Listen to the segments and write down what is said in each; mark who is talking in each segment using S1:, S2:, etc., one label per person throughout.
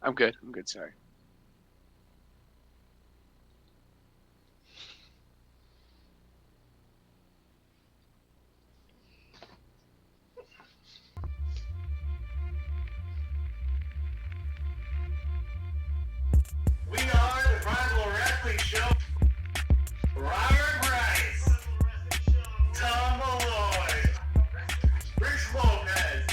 S1: I'm good. I'm good. Sorry.
S2: We are the Primal Wrestling Show. Robert Bryce, Tom Malloy, Rich Lopez.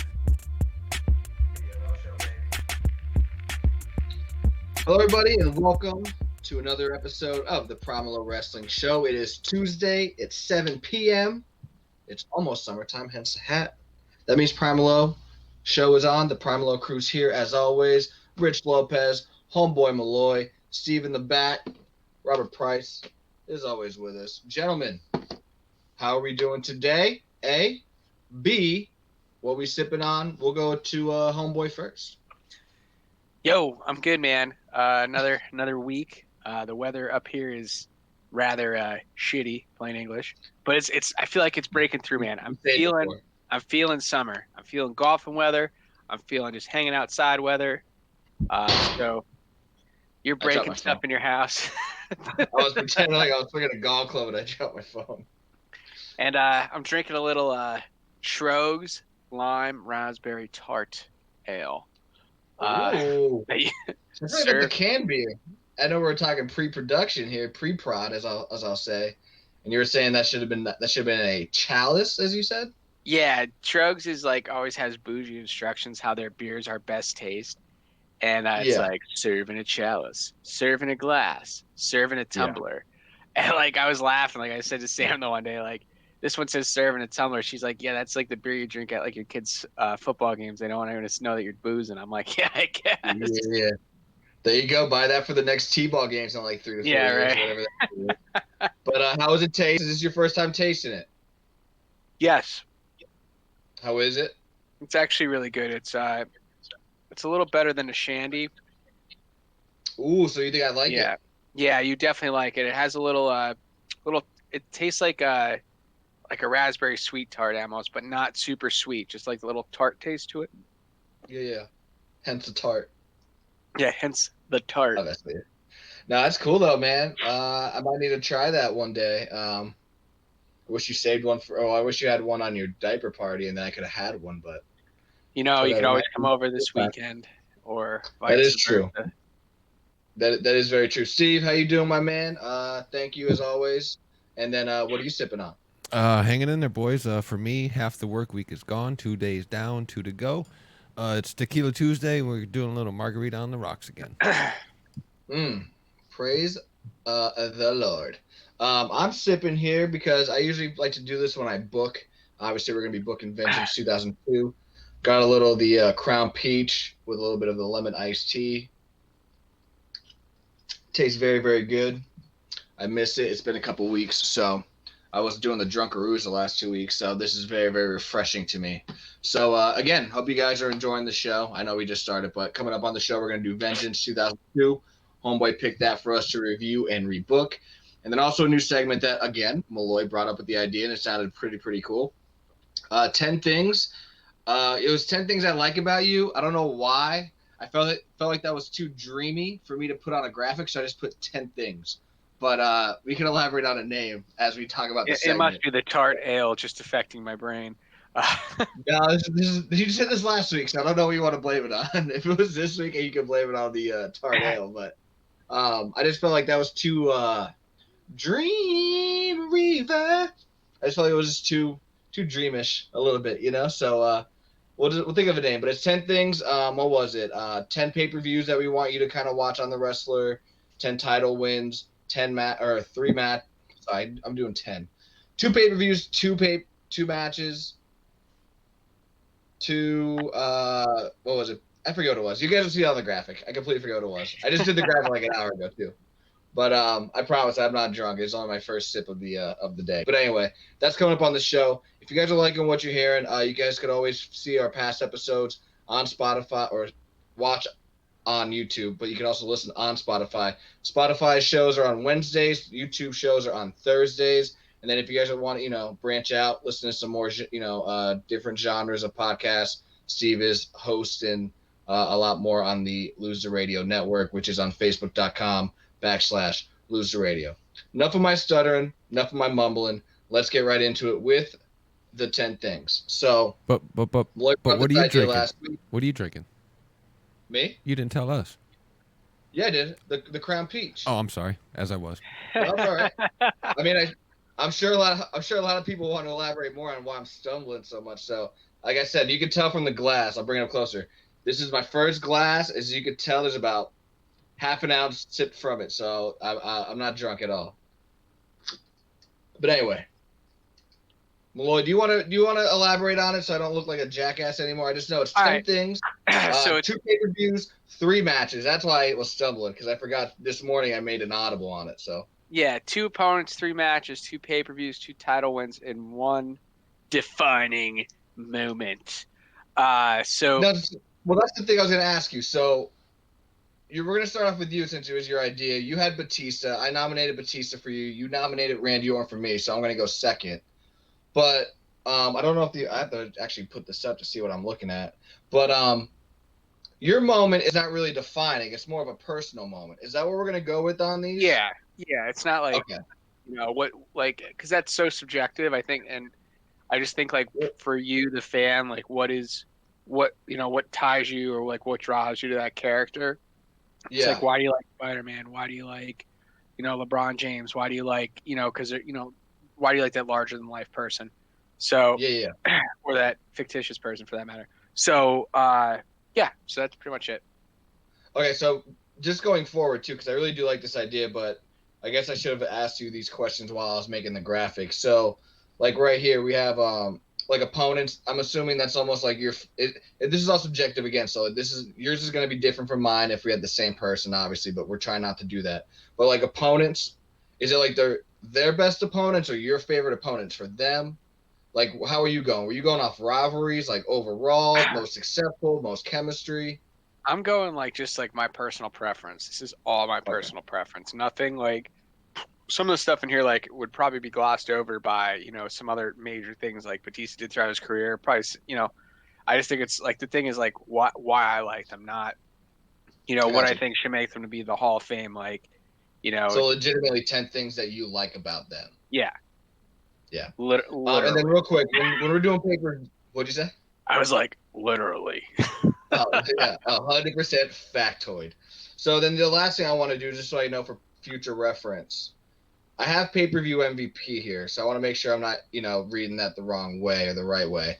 S3: Hello, everybody, and welcome to another episode of the Primal Wrestling Show. It is Tuesday. It's 7 p.m. It's almost summertime, hence the hat. That means Primalo show is on. The Primalo crew's here, as always. Rich Lopez, Homeboy Malloy, Steven the Bat, Robert Price is always with us. Gentlemen, how are we doing today? A. B. What we sipping on? We'll go to Homeboy first.
S1: Yo, I'm good, man. Another week. The weather up here is rather shitty, plain English. But it's. I feel like it's breaking through, man. I'm feeling summer. I'm feeling golfing weather. I'm feeling just hanging outside weather. So you're breaking stuff in your house.
S3: I was pretending like I was looking at a golf club and I dropped my phone.
S1: And I'm drinking a little Schroeg's Lime Raspberry Tart Ale.
S3: Ooh. It's like the can beer. I know we're talking pre-production here, pre-prod, as I'll say. And you were saying that should have been a chalice, as you said.
S1: Yeah, Schroeg's is like always has bougie instructions how their beers are best taste. And it's like serve in a chalice, serve in a glass, serve in a tumbler. Yeah. And like I was laughing, like I said to Sam the one day, like this one says serve in a tumbler. She's like, yeah, that's like the beer you drink at like your kids' football games. They don't want anyone to know that you're boozing. I'm like, yeah, I guess.
S3: Yeah. There you go. Buy that for the next T-ball games in like 3 to 4 years,
S1: right.
S3: whatever that is. But how does it taste? Is this your first time tasting it?
S1: Yes.
S3: How is it?
S1: It's actually really good. It's a little better than a shandy.
S3: Ooh, so you think I like it?
S1: Yeah, you definitely like it. It has a little. It tastes like a raspberry sweet tart almost, but not super sweet. Just like a little tart taste to it.
S3: Yeah. Hence the tart.
S1: Yeah, hence the tart.
S3: Oh, that's weird. No, that's cool though, man. I might need to try that one day. I wish you saved one for. Oh, I wish you had one on your diaper party, and then I could have had one. But
S1: you could always come over this weekend, or
S3: that is true. That is very true. Steve, how you doing, my man? Thank you as always. And then, what are you sipping on?
S4: Hanging in there, boys. For me, half the work week is gone. 2 days down, 2 to go. It's Tequila Tuesday. We're doing a little margarita on the rocks again.
S3: Praise the Lord. I'm sipping here because I usually like to do this when I book. Obviously, we're going to be booking Vengeance 2002. Got a little of the Crown Peach with a little bit of the lemon iced tea. Tastes very, very good. I miss it. It's been a couple weeks, so I was doing the Drunkaroos the last 2 weeks, so this is very, very refreshing to me. So, again, hope you guys are enjoying the show. I know we just started, but coming up on the show, we're going to do Vengeance 2002. Homeboy picked that for us to review and rebook. And then also a new segment that, again, Malloy brought up with the idea, and it sounded pretty cool. 10 things. It was 10 things I like about you. I don't know why. I felt like that was too dreamy for me to put on a graphic, so I just put 10 things. But we can elaborate on a name as we talk about the segment.
S1: It must be the tart ale just affecting my brain.
S3: No, you said this last week, so I don't know what you want to blame it on. If it was this week, you could blame it on the tart ale. But I just felt like that was too dream river. I just felt like it was just too dreamish a little bit, So we'll think of a name. But it's 10 things. What was it? 10 pay-per-views that we want you to kind of watch on the wrestler. 10 title wins. 3 match. Sorry, I'm doing 10. 2 pay-per-views. 2 matches. 2 what was it? I forget what it was. You guys will see it on the graphic. I completely forgot what it was. I just did the graphic like an hour ago too. But I promise I'm not drunk. It's only my first sip of the day. But anyway, that's coming up on the show. If you guys are liking what you're hearing, you guys could always see our past episodes on Spotify or watch on YouTube, but you can also listen on Spotify. Spotify shows are on Wednesdays. YouTube shows are on Thursdays. And then if you guys want to, branch out, listen to some more, different genres of podcasts, Steve is hosting a lot more on the Loser Radio Network, which is on Facebook.com/Loser Radio. Enough of my stuttering, enough of my mumbling. Let's get right into it with the 10 things. So,
S4: But but but
S3: Lloyd
S4: but
S3: brought
S4: what
S3: this
S4: are you
S3: idea
S4: drinking?
S3: last week.
S4: What are you drinking?
S3: Me?
S4: You didn't tell us.
S3: Yeah, I did. The Crown Peach.
S4: Oh, I'm sorry. As I was.
S3: That's all right. I mean, I'm sure a lot of people want to elaborate more on why I'm stumbling so much. So, like I said, you can tell from the glass. I'll bring it up closer. This is my first glass. As you can tell, there's about half an ounce sipped from it. So I'm not drunk at all. But anyway, Malloy, do you want to elaborate on it so I don't look like a jackass anymore? I just know it's
S1: All
S3: 10
S1: right.
S3: things,
S1: So
S3: 2 pay-per-views, 3 matches. That's why I was stumbling because I forgot this morning I made an audible on it. So
S1: yeah, 2 opponents, 3 matches, 2 pay-per-views, 2 title wins, and 1 defining moment. So
S3: no, well, that's the thing I was going to ask you. So we're going to start off with you since it was your idea. You had Batista. I nominated Batista for you. You nominated Randy Orton for me. So I'm going to go second. But I don't know if I have to actually put this up to see what I'm looking at. But your moment is not really defining. It's more of a personal moment. Is that what we're going to go with on these?
S1: yeah, it's not like
S3: Okay.
S1: what because that's so subjective, I think, and I just think like for you, the fan, like what ties you or like what draws you to that character. It's
S3: Yeah.
S1: like, why do you like Spider-Man? Why do you like, LeBron James? Why do you like, because why do you like that larger than life person? So,
S3: Yeah. Yeah.
S1: or that fictitious person for that matter. So, yeah, so that's pretty much it.
S3: Okay. So just going forward too, because I really do like this idea, but I guess I should have asked you these questions while I was making the graphic. So, like right here, we have like opponents. I'm assuming that's almost like this is all subjective again. So yours is going to be different from mine if we had the same person, obviously, but we're trying not to do that. But like opponents, is it like their best opponents or your favorite opponents for them? Like, how are you going? Were you going off rivalries, like overall, most successful, most chemistry?
S1: I'm going like just like my personal preference. This is all my
S3: Okay.
S1: personal preference. Nothing like some of the stuff in here like would probably be glossed over by, some other major things like Batista did throughout his career. Probably, I just think it's like the thing is like why I like them, not
S3: I
S1: what
S3: got
S1: I
S3: you.
S1: think should make them to be the Hall of Fame. Like,
S3: So legitimately 10 things that you like about them.
S1: yeah,
S3: Yeah. And then
S1: literally.
S3: real quick, when we're doing paper, what'd you say?
S1: I was like, literally.
S3: Oh, yeah, 100% factoid. So then the last thing I want to do, just so I know for future reference, I have pay-per-view MVP here, so I want to make sure I'm not, reading that the wrong way or the right way.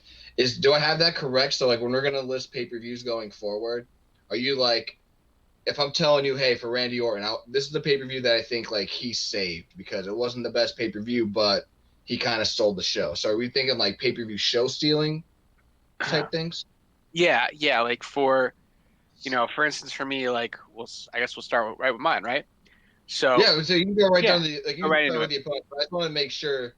S3: Do I have that correct? So like when we're gonna list pay-per-views going forward, are you like, if I'm telling you, hey, for Randy Orton, this is the pay-per-view that I think like he saved because it wasn't the best pay-per-view, but he kind of stole the show. So are we thinking like pay-per-view show stealing type things?
S1: Yeah. Like for instance, for me, like, I guess we'll start right with mine, right? So
S3: Yeah, so you can go right
S1: yeah,
S3: down the like you
S1: go
S3: can
S1: right
S3: start
S1: into
S3: with
S1: it.
S3: the opponent. But I just want to make sure.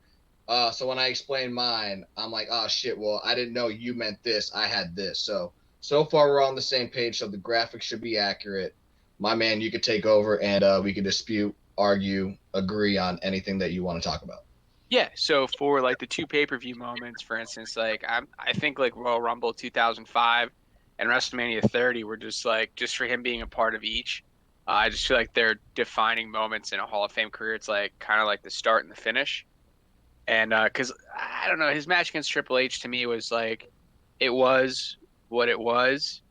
S3: So when I explain mine, I'm like, oh shit. Well, I didn't know you meant this. I had this. So far we're on the same page. So the graphics should be accurate. My man, you could take over and we could dispute, argue, agree on anything that you want to talk about.
S1: Yeah, so for like the 2 pay-per-view moments, for instance, like I think like Royal Rumble 2005 and WrestleMania 30 were just for him being a part of each. I just feel like they're defining moments in a Hall of Fame career. It's like kind of like the start and the finish. And because I don't know, his match against Triple H to me was like it was what it was.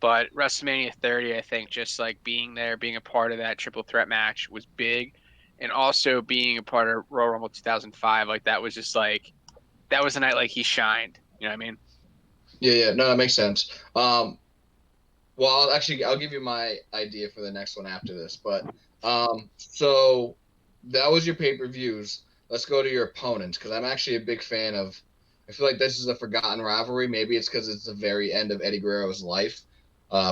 S1: But WrestleMania 30, I think just like being there, being a part of that triple threat match was big. And also being a part of Royal Rumble 2005, like that was just like that was a night like he shined. You know what I mean?
S3: Yeah. No, that makes sense. Well, I'll give you my idea for the next one after this. But so that was your pay-per-views. Let's go to your opponents because I'm actually a big fan of. I feel like this is a forgotten rivalry. Maybe it's because it's the very end of Eddie Guerrero's life,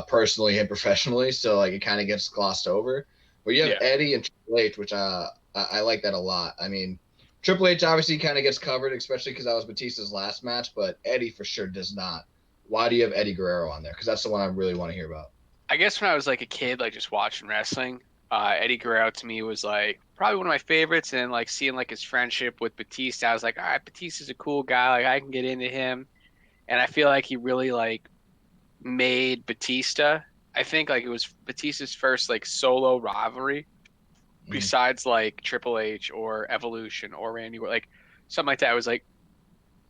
S3: personally and professionally. So like it kind of gets glossed over. But you have
S1: Yeah.
S3: Eddie and Triple H, which I like that a lot. I mean, Triple H obviously kind of gets covered, especially because that was Batista's last match. But Eddie for sure does not. Why do you have Eddie Guerrero on there? Because that's the one I really want to hear about.
S1: I guess when I was like a kid, like just watching wrestling, Eddie Guerrero to me was like probably one of my favorites. And like seeing like his friendship with Batista, I was like, all right, Batista's a cool guy. Like I can get into him. And I feel like he really like made Batista. I think like it was Batista's first like solo rivalry
S3: Mm.
S1: besides like Triple H or Evolution or Randy, like something like that. It was like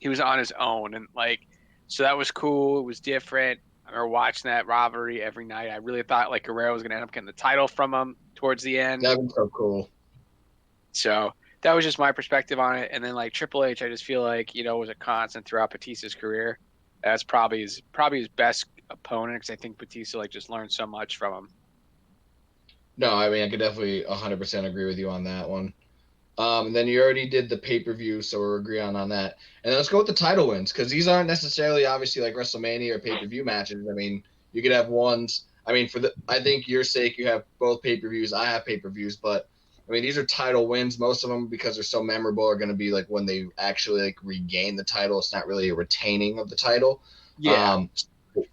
S1: he was on his own and like so that was cool. It was different. I remember watching that rivalry every night. I really thought like Guerrero was gonna end up getting the title from him towards the end.
S3: That'd be so cool.
S1: So that was just my perspective on it. And then like Triple H, I just feel like was a constant throughout Batista's career. That's probably his best opponent because I think Batista like just learned so much from him.
S3: No, I mean I could definitely 100% agree with you on that one. And then you already did the pay-per-view, so we're agreeing on that. And then let's go with the title wins because these aren't necessarily obviously like WrestleMania or pay-per-view matches. I mean, you could have ones. I mean, I think your sake, you have both pay-per-views. I have pay-per-views, but I mean, these are title wins. Most of them, because they're so memorable, are going to be like when they actually like regain the title. It's not really a retaining of the title.
S1: Yeah.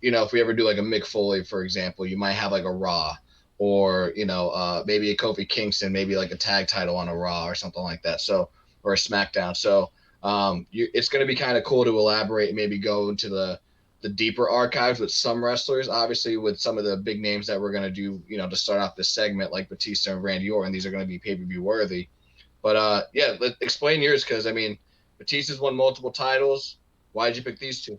S3: If we ever do like a Mick Foley, for example, you might have like a Raw or maybe a Kofi Kingston, maybe like a tag title on a Raw or something like that. So or a SmackDown. So it's going to be kind of cool to elaborate and maybe go into the deeper archives with some wrestlers. Obviously, with some of the big names that we're going to do, to start off this segment, like Batista and Randy Orton, these are going to be pay-per-view worthy. But yeah, explain yours because I mean, Batista's won multiple titles. Why did you pick these two?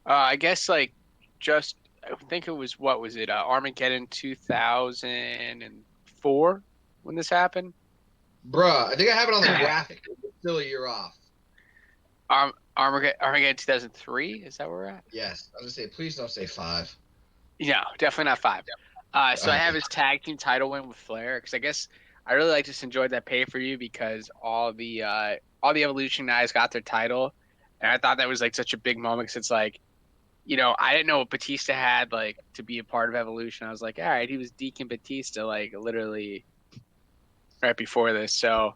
S1: I guess like just I think it was what was it Armageddon 2004 when this happened.
S3: Bruh, I think I have it on the graphic. It's still a year off.
S1: Armageddon 2003, is that where we're at?
S3: Yes, I was gonna say, please don't say 5.
S1: No, definitely not 5. So
S3: All
S1: I have
S3: right.
S1: his tag team title win with Flair because I guess I really like just enjoyed that pay for you because all the Evolution guys got their title, and I thought that was like such a big moment because it's like I didn't know what Batista had like to be a part of Evolution. I was like, all right, he was Deacon Batista like literally right before this, so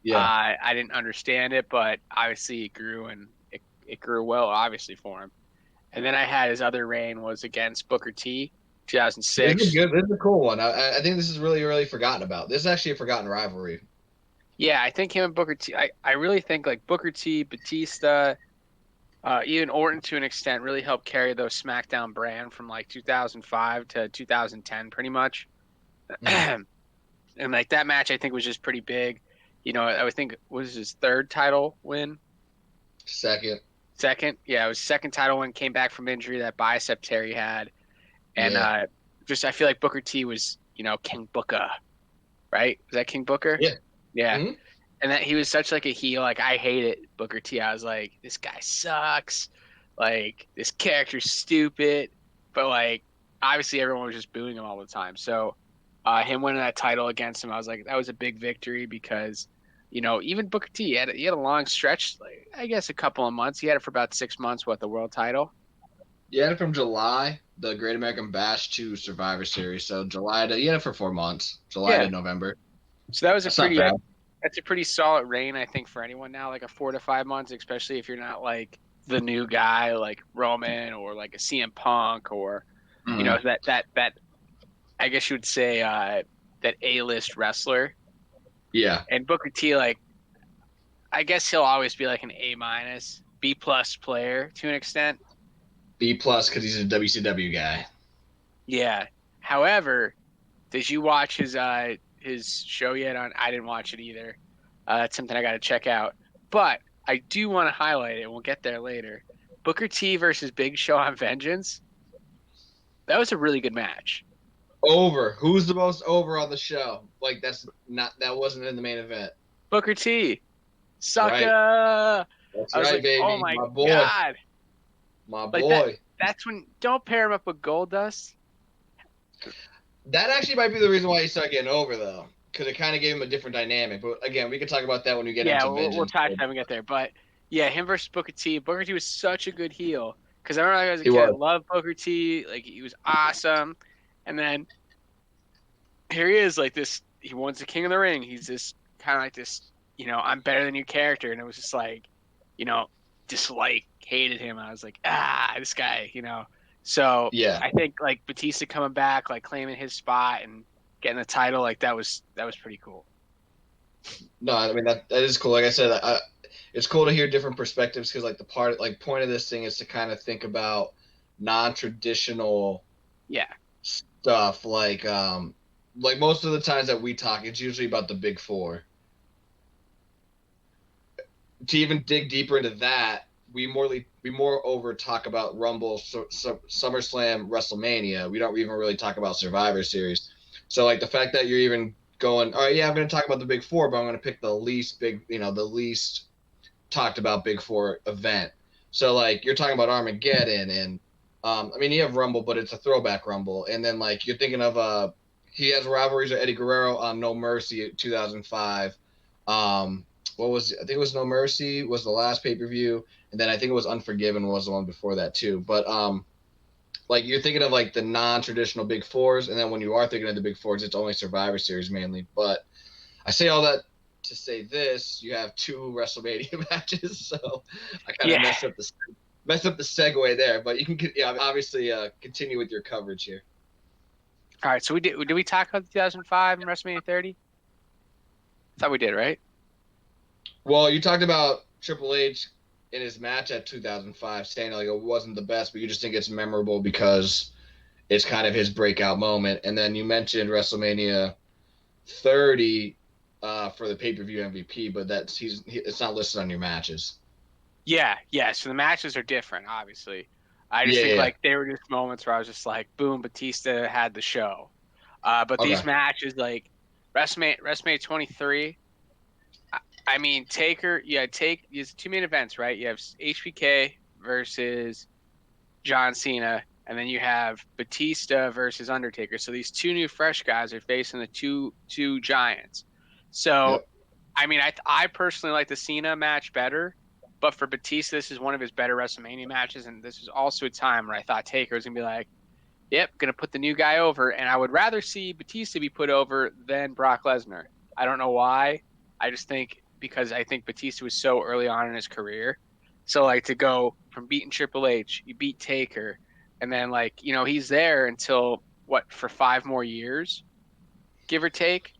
S3: Yeah.
S1: I didn't understand it, but obviously it grew and it grew well, obviously for him. And then I had his other reign was against Booker T,
S3: This is
S1: 2006.
S3: good. This is a cool one. I think this is really, really forgotten about. This is actually a forgotten rivalry.
S1: Yeah, I think him and Booker T. I really think like Booker T, Batista, even Orton to an extent really helped carry those SmackDown brand from like 2005 to 2010, pretty much.
S3: Mm.
S1: And like that match, I think was just pretty big. I would think was his third title win.
S3: Second.
S1: Second, yeah, it was second title win. Came back from injury that bicep tear he had, and
S3: Yeah.
S1: just I feel like Booker T was King Booker, right? Was that King Booker?
S3: Yeah.
S1: Yeah,
S3: Hmm.
S1: and that he was such like a heel. Like I hated Booker T. I was like, this guy sucks. Like this character's stupid. But like obviously everyone was just booing him all the time. So him winning that title against him, I was like, that was a big victory because even Booker T. He had a long stretch. Like I guess a couple of months. He had it for about 6 months. What the world title?
S3: You had it from July, the Great American Bash to Survivor Series. So you had it for 4 months, July
S1: Yeah.
S3: to November.
S1: So that was a
S3: That's not
S1: pretty.
S3: bad.
S1: That's a pretty solid reign, I think, for anyone now. Like a 4 to 5 months, especially if you're not like the new guy like Roman or like a CM Punk or
S3: Mm.
S1: that I guess you would say that A-list wrestler.
S3: Yeah.
S1: And Booker T, like I guess he'll always be like an A minus, B plus player to an extent.
S3: B plus because he's a WCW guy.
S1: Yeah. However, did you watch his show yet? I didn't watch it either. That's something I got to check out. But I do want to highlight it. We'll get there later. Booker T versus Big Show on Vengeance. That was a really good match.
S3: Over. Who's the most over on the show? Like that wasn't in the main event.
S1: Booker T, sucker.
S3: Right.
S1: I
S3: That's
S1: was
S3: right,
S1: like, oh
S3: baby.
S1: my
S3: My boy.
S1: god,
S3: My
S1: like that.
S3: boy.
S1: That's when don't pair him up with Goldust.
S3: That actually might be the reason why he started getting over, though, because it kind of gave him a different dynamic. But again, we can talk about that when we get
S1: Yeah,
S3: into
S1: we'll
S3: Vengeance.
S1: talk to that when we get there. But yeah, him versus Booker T. Booker T was such a good heel because I remember as a
S3: He
S1: kid, I
S3: was.
S1: loved Booker T. Like he was awesome, and then here he is, like this. He wants the King of the Ring. He's this kind of like this, I'm better than you character, and it was just like, dislike, hated him. I was like, this guy. So
S3: Yeah.
S1: I think like Batista coming back, like claiming his spot and getting the title, like that was pretty cool.
S3: No, I mean that is cool. Like I said, it's cool to hear different perspectives because like point of this thing is to kind of think about non-traditional
S1: Yeah.
S3: stuff. Like most of the times that we talk, it's usually about the big four. To even dig deeper into that, we moreover talk about Rumble, SummerSlam, WrestleMania. We don't even really talk about Survivor Series. So like the fact that you're even going, all right, yeah, I'm going to talk about the big four, but I'm going to pick the least big, the least talked about big four event. So like you're talking about Armageddon, and I mean you have Rumble, but it's a throwback Rumble, and then like you're thinking of he has rivalries with Eddie Guerrero on No Mercy 2005. What was, I think it was No Mercy was the last pay-per-view, and then I think it was Unforgiven was the one before that too. But like you're thinking of like the non-traditional big fours, and then when you are thinking of the big fours, it's only Survivor Series mainly. But I say all that to say this: you have 2 WrestleMania matches, so I kind of
S1: Yeah.
S3: messed up the segue there. But you can, obviously continue with your coverage here.
S1: All right. So did we talk about 2005 and WrestleMania 30? I thought we did, right?
S3: Well, you talked about Triple H in his match at 2005, saying like it wasn't the best, but you just think it's memorable because it's kind of his breakout moment. And then you mentioned WrestleMania 30 for the pay-per-view MVP, but it's not listed on your matches.
S1: Yeah. Yeah. So the matches are different, obviously. I just think
S3: Yeah.
S1: like they were just moments where I was just like, boom, Batista had the show. But these
S3: Okay.
S1: matches, like WrestleMania 23. I mean, Taker, it's 2 main events, right? You have HBK versus John Cena, and then you have Batista versus Undertaker. So these 2 new fresh guys are facing the two giants. So,
S3: Yep.
S1: I mean, I personally like the Cena match better, but for Batista, this is one of his better WrestleMania matches, and this is also a time where I thought Taker was gonna be like, "Yep, gonna put the new guy over," and I would rather see Batista be put over than Brock Lesnar. I don't know why. I just think because I think Batista was so early on in his career. So like to go from beating Triple H, you beat Taker, and then like, he's there until what, for 5 more years, give or take?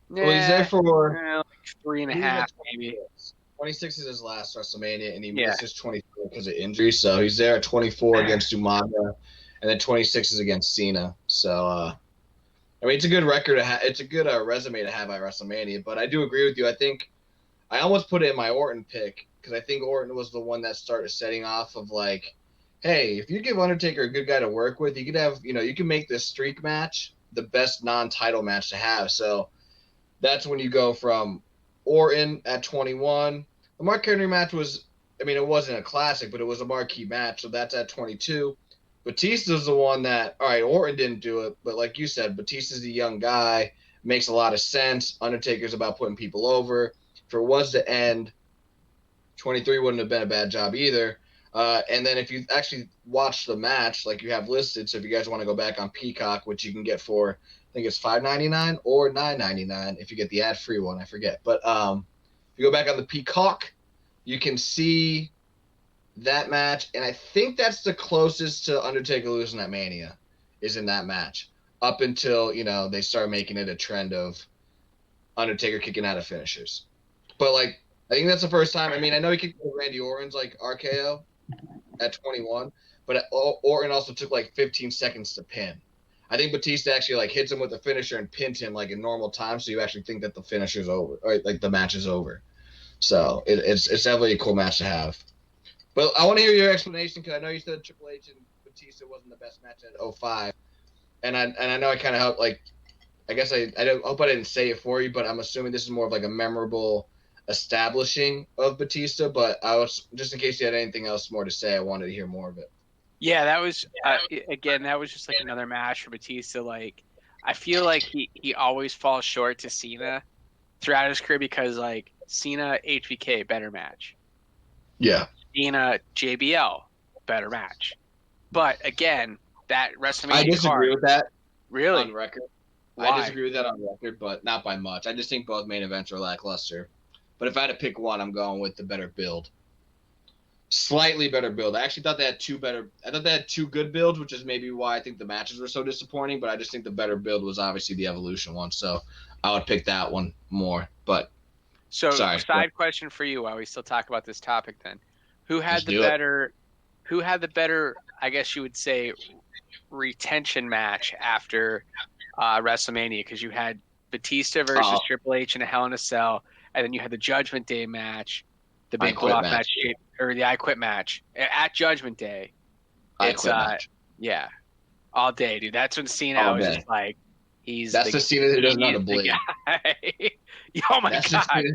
S3: Well, he's there
S1: Nah,
S3: for
S1: like three and a
S3: he was at
S1: half maybe.
S3: 26. 26 is his last WrestleMania, and he
S1: Yeah.
S3: misses 24 because of injury. So he's there at 24 against Umaga, and then 26 is against Cena. So I mean, it's a good record to have. It's a good resume to have at WrestleMania. But I do agree with you. I think I almost put it in my Orton pick because I think Orton was the one that started setting off of like, hey, if you give Undertaker a good guy to work with, you could have, you can make this streak match the best non-title match to have. So that's when you go from Orton at 21. The Mark Henry match was, I mean, it wasn't a classic, but it was a marquee match. So that's at 22. Batista's the one that, all right, Orton didn't do it, but like you said, Batista's a young guy, makes a lot of sense. Undertaker's about putting people over. If it was to end, 23 wouldn't have been a bad job either. And then if you actually watch the match, like you have listed, so if you guys want to go back on Peacock, which you can get for, I think it's $5.99 or $9.99 if you get the ad-free one, I forget. But if you go back on the Peacock, you can see that match, and I think that's the closest to Undertaker losing at Mania is in that match. Up until, they start making it a trend of Undertaker kicking out of finishers. But like I think that's the first time. I mean, I know he kicked Randy Orton's like RKO at 21, but Orton also took like 15 seconds to pin. I think Batista actually like hits him with the finisher and pins him like in normal time, so you actually think that the finisher's over, or like the match is over. So it's definitely a cool match to have. But I want to hear your explanation because I know you said Triple H and Batista wasn't the best match at 05, and I know I kind of helped. Like, I guess I hope I didn't say it for you, but I'm assuming this is more of like a memorable establishing of Batista. But I was, just in case you had anything else more to say, I wanted to hear more of it.
S1: Yeah, that was again, that was just like another match for Batista. Like, I feel like he always falls short to Cena throughout his career because like Cena HBK better match,
S3: Yeah,
S1: Cena JBL better match. But again, that
S3: I
S1: WrestleMania
S3: disagree
S1: card,
S3: with that on
S1: really,
S3: record. I
S1: why?
S3: disagree with that on record, but not by much. I just think both main events are lackluster. But if I had to pick one, I'm going with the better build. Slightly better build. I actually thought they had two better. I thought they had two good builds, which is maybe why I think the matches were so disappointing. But I just think the better build was obviously the Evolution one, so I would pick that one more. But
S1: So,
S3: sorry,
S1: side question for you while we still talk about this topic then. Who
S3: let's
S1: had the
S3: do it.
S1: better who had the better, I guess you would say, retention match after WrestleMania? Because you had Batista versus
S3: Oh,
S1: Triple H in a Hell in a Cell, and then you had the Judgment Day match, the
S3: I
S1: big
S3: quit
S1: blow-off match,
S3: match.
S1: or the I Quit match at Judgment Day.
S3: I
S1: It's
S3: quit match
S1: yeah, all day, dude. That's when Cena, I
S3: all
S1: was
S3: day.
S1: just like, he's
S3: That's
S1: the
S3: the Cena that doesn't have a
S1: the
S3: blade.
S1: guy. Oh my
S3: That's the
S1: God.
S3: Cena.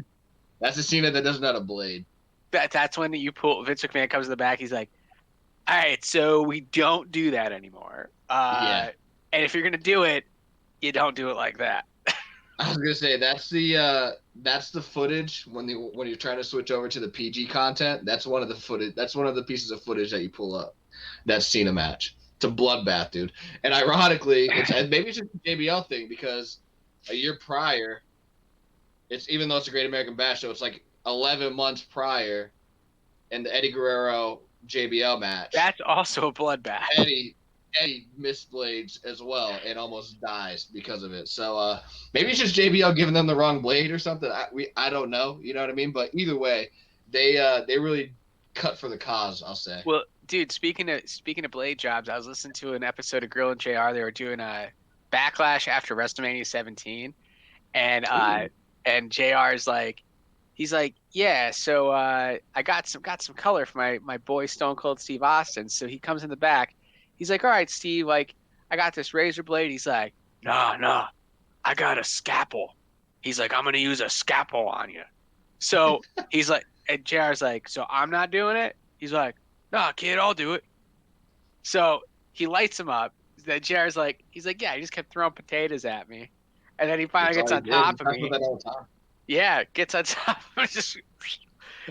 S3: That's the Cena that doesn't have a blade.
S1: That's when you pull Vince McMahon comes in the back. He's like, all right, so we don't do that anymore.
S3: Yeah.
S1: And if you're gonna do it, you don't do it like that.
S3: I was gonna say that's the footage when you're trying to switch over to the PG content. That's one of the footage. That's one of the pieces of footage that you pull up. That Cena match. It's a bloodbath, dude. And ironically, and maybe it's just a JBL thing because a year prior, it's even though it's a Great American Bash, so it's like 11 months prior, and the Eddie Guerrero JBL match.
S1: That's also a bloodbath.
S3: Eddie missed blades as well and almost dies because of it. So maybe it's just JBL giving them the wrong blade or something. I don't know. You know what I mean? But either way, they really cut for the cause. I'll say.
S1: Well, dude, speaking of blade jobs, I was listening to an episode of Grill and JR. They were doing a backlash after WrestleMania 17, and
S3: Ooh.
S1: and JR's like, he's like, yeah, so I got some color for my boy Stone Cold Steve Austin. So he comes in the back. He's like, all right, Steve, like I got this razor blade. He's like, nah, I got a scalpel. He's like, I'm gonna use a scalpel on you. So he's like, and JR's like, so I'm not doing it. He's like, nah, kid, I'll do it. So he lights him up. Then JR's like, he's like, yeah, he just kept throwing potatoes at me. And then he finally
S3: That's all
S1: gets
S3: he
S1: on
S3: did. He
S1: top of
S3: talks about
S1: me.
S3: that all the time.
S1: Yeah, gets on top of me. Just,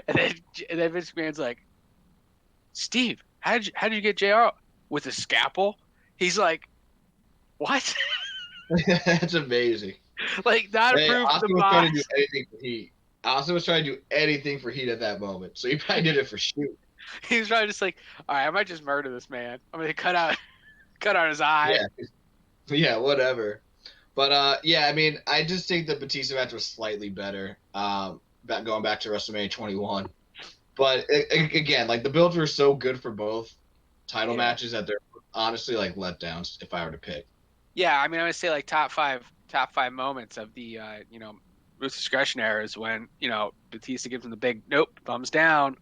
S1: and then Vince McMahon's like, Steve, how did you get JR with a scalpel? He's like, what?
S3: That's amazing.
S1: Like, not
S3: Hey,
S1: approved for the
S3: Austin was trying to do
S1: boss.
S3: anything for heat. Austin was trying to do anything for heat at that moment, so he probably did it for shoot.
S1: He's probably just like, all right, I might just murder this man. I'm gonna cut out his eye.
S3: Yeah, yeah, whatever. But yeah, I mean, I just think the Batista match was slightly better. Going back to WrestleMania 21, but again, like the builds were so good for both title
S1: Yeah.
S3: matches that they're honestly like letdowns if I were to pick.
S1: Yeah, I mean, I would say like top five moments of the Ruthless Discretion era is when Batista gives him the big nope, thumbs down,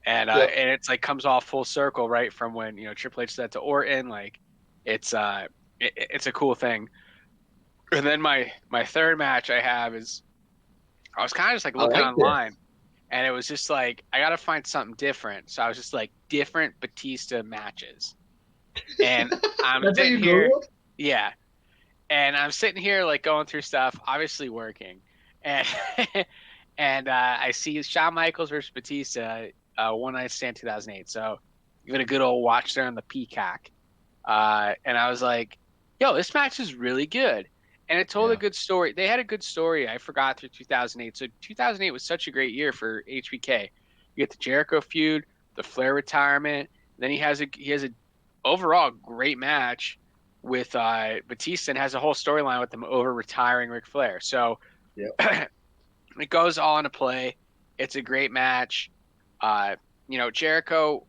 S1: and
S3: Yep.
S1: and it's like comes all full circle right from when Triple H said that to Orton. Like it's it's a cool thing. And then my third match I have is I was kind of just like
S3: I
S1: looking
S3: like
S1: online, and it was just like I gotta find something different. So I was just like different Batista matches, and I'm
S3: That's how
S1: sitting
S3: you
S1: here,
S3: Google?
S1: yeah, and I'm sitting here like going through stuff, obviously working, and and I see Shawn Michaels versus Batista, One Night Stand 2008. So give it a good old watch there on the Peacock, and I was like, yo, this match is really good. And it told a
S3: Yeah.
S1: good story. They had a good story. I forgot through 2008. So 2008 was such a great year for HBK. You get the Jericho feud, the Flair retirement. Then he has a overall great match with Batista and has a whole storyline with him over retiring Ric Flair. So
S3: Yep.
S1: it goes all into play. It's a great match. Jericho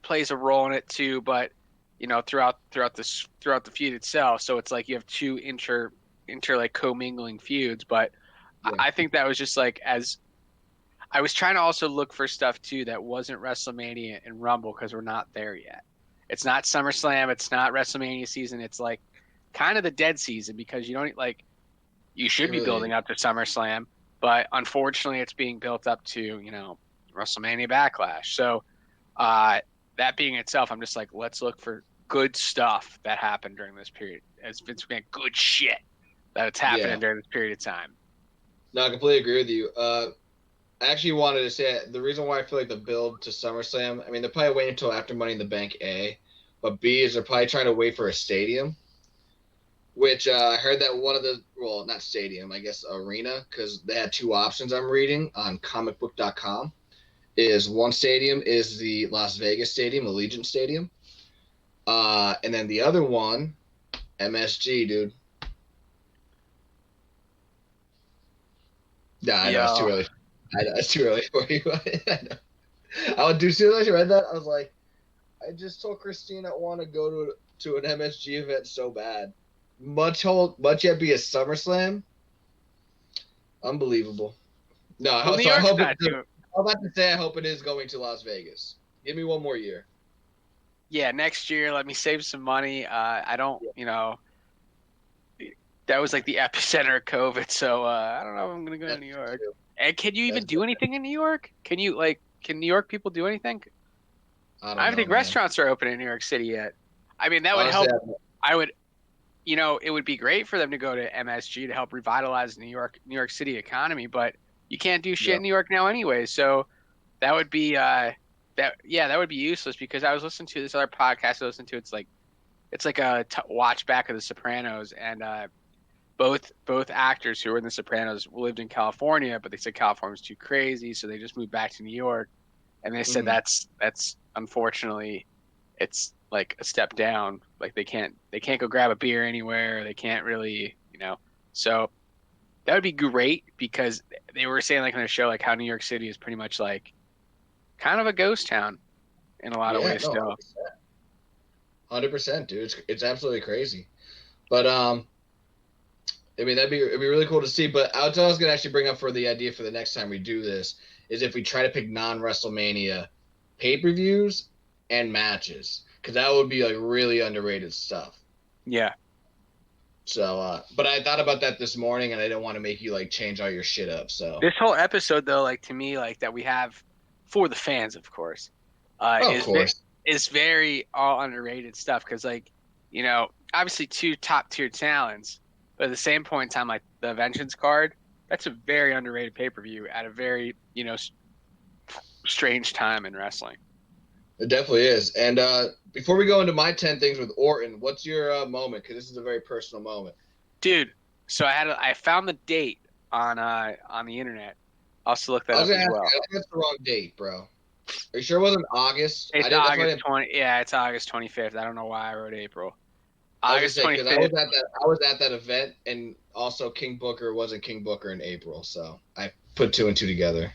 S1: plays a role in it too, but throughout the feud itself. So it's like you have two inter like commingling feuds. But
S3: Yeah.
S1: I think that was just like as I was trying to also look for stuff too that wasn't WrestleMania and Rumble because we're not there yet. It's not SummerSlam. It's not WrestleMania season. It's like kind of the dead season because you don't like you
S3: It
S1: should be
S3: really is.
S1: building up to SummerSlam, but unfortunately it's being built up to WrestleMania Backlash. So that being itself, I'm just like, let's look for good stuff that happened during this period. As Vince McMahon, good shit that's happening
S3: Yeah.
S1: during this period of time.
S3: No, I completely agree with you. I actually wanted to say the reason why I feel like the build to SummerSlam, I mean, they're probably waiting until after Money in the Bank, A, but B is they're probably trying to wait for a stadium, which I heard that one of the, well, not stadium, I guess arena, because they had two options I'm reading on comicbook.com, is one stadium is the Las Vegas Stadium, Allegiant Stadium, and then the other one, MSG, dude. Nah, I know it's too
S1: Yo,
S3: early. I know it's too early for you. I know. As soon as I read that, I was like, I just told Christine I want to go to an MSG event so bad. Much yet be a SummerSlam. Unbelievable. No,
S1: Well, New
S3: so I
S1: York's
S3: hope it.
S1: not too.
S3: I'm about to say I hope it is going to Las Vegas. Give me one more year.
S1: Yeah, next year, let me save some money. I don't,
S3: Yeah,
S1: that was like the epicenter of COVID, so I don't know if I'm gonna go to
S3: that's
S1: New
S3: good
S1: York.
S3: too.
S1: And can you even
S3: That's
S1: do
S3: good.
S1: anything in New York? Can New York people do anything?
S3: I
S1: I
S3: don't
S1: don't
S3: know,
S1: think
S3: man.
S1: restaurants are open in New York City yet. I mean, that would
S3: Honestly,
S1: help. I would, it would be great for them to go to MSG to help revitalize New York City economy, but you can't do shit
S3: yeah.
S1: in New York now anyway. So that would be that would be useless because I was listening to this other podcast I listened to. It's like a watch back of The Sopranos, and both actors who were in The Sopranos lived in California, but they said California was too crazy, so they just moved back to New York. And they said
S3: Mhm.
S1: that's unfortunately it's like a step down. Like they can't go grab a beer anywhere. They can't really, So that would be great because they were saying like on the show like how New York City is pretty much like kind of a ghost town in a lot of
S3: Yeah,
S1: ways
S3: no,
S1: still.
S3: 100%, dude. It's absolutely crazy. But I mean it'd be really cool to see. But what I was gonna actually bring up for the idea for the next time we do this is if we try to pick non-WrestleMania pay-per-views and matches, because that would be like really underrated stuff.
S1: Yeah.
S3: So, but I thought about that this morning, and I didn't want to make you like change all your shit up. So,
S1: This whole episode though, like to me, like that we have for the fans, of course,
S3: of course,
S1: is very all underrated stuff because obviously two top tier talents, but at the same point in time, like the Vengeance card, that's a very underrated pay per view at a very strange time in wrestling.
S3: it definitely is. And before we go into my 10 things with Orton, what's your moment? Because this is a very personal moment.
S1: Dude, so I found the date on the internet. I'll also look
S3: I
S1: that
S3: was
S1: up
S3: gonna
S1: as
S3: ask
S1: well.
S3: you, I think that's the wrong date, bro. Are you sure it wasn't August? I
S1: It's
S3: did. That's why I
S1: August
S3: didn't.
S1: 20. Yeah, it's August 25th. I don't know why I wrote April.
S3: I was gonna
S1: August
S3: say because I was
S1: 25th.
S3: at that. I was at that event, and also King Booker wasn't King Booker in April, so I put two and two together.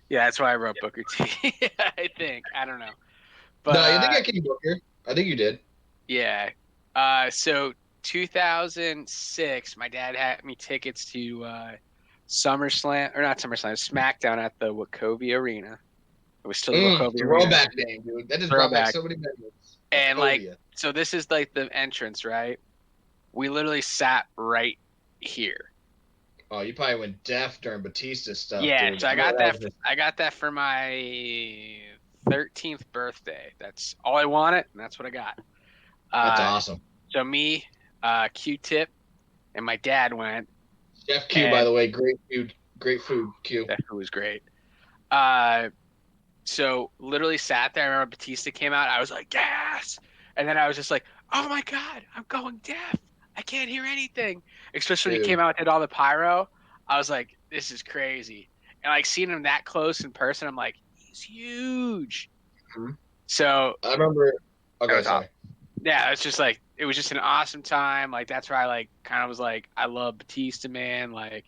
S1: Yeah, that's why I wrote Booker T. I think. I don't know.
S3: No,
S1: But
S3: I think I King Booker. I think you did.
S1: yeah. So 2006, my dad had me tickets to SummerSlam or not SummerSlam, SmackDown at the Wachovia Arena. It was still the Wachovia Arena.
S3: Throwback name, dude. That just brought back
S1: Throwback.
S3: so many memories.
S1: And like
S3: Wachovia.
S1: so this is like the entrance, right? We literally sat right here.
S3: Oh, you probably went deaf during Batista stuff,
S1: Yeah,
S3: dude.
S1: so
S3: I remember that was just
S1: I got that for my 13th birthday. That's all I wanted, and that's what I got.
S3: that's
S1: Uh,
S3: awesome.
S1: so me, Q-Tip, and my dad went,
S3: Chef Q, by
S1: and
S3: the way, great food, Q.
S1: that food was great. Uh, so literally sat there. I remember Batista came out. I was like, yes, and then I was just like, oh my god, I'm going deaf. I can't hear anything. Especially when he came
S3: Dude.
S1: out and did all the pyro. I was like, this is crazy. And like seeing him that close in person, I'm like, he's huge.
S3: Mhm.
S1: So
S3: I remember.
S1: that
S3: Okay,
S1: was awesome.
S3: sorry.
S1: Yeah, it's just like it was just an awesome time. Like that's where I like kind of was like, I love Batista, man. Like,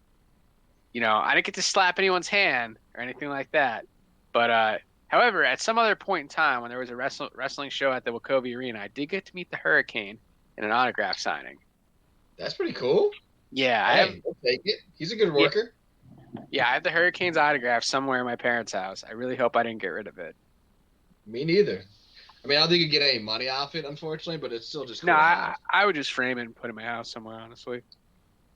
S1: I didn't get to slap anyone's hand or anything like that. But however, at some other point in time when there was a wrestling show at the Wachovia Arena, I did get to meet the Hurricane in an autograph signing.
S3: That's pretty cool.
S1: Yeah, I have
S3: Hey, we'll take it. He's a good
S1: yeah,
S3: worker.
S1: yeah, I have the Hurricane's autograph somewhere in my parents' house. I really hope I didn't get rid of it.
S3: Me neither. I mean, I don't think you get any money off it, unfortunately, but it's still just
S1: No,
S3: cool to have.
S1: I would just frame it and put it in my house somewhere, honestly.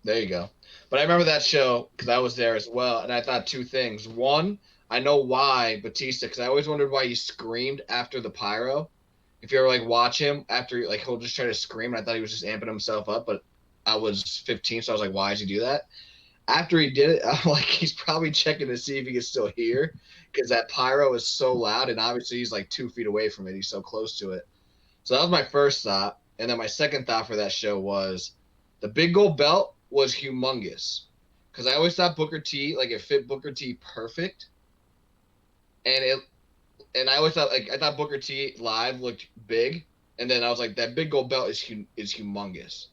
S3: There you go. But I remember that show because I was there as well, and I thought two things. One, I know why Batista, because I always wondered why he screamed after the pyro. If you ever like watch him after, like he'll just try to scream, and I thought he was just amping himself up, but I was 15, so I was like, why does he do that? After he did it, I'm like, he's probably checking to see if he can still hear, because that pyro is so loud, and obviously he's like 2 feet away from it. He's so close to it. So that was my first thought, and then my second thought for that show was the big gold belt was humongous, because I always thought Booker T, like it fit Booker T perfect, and I always thought like I thought Booker T live looked big, and then I was like that big gold belt is humongous,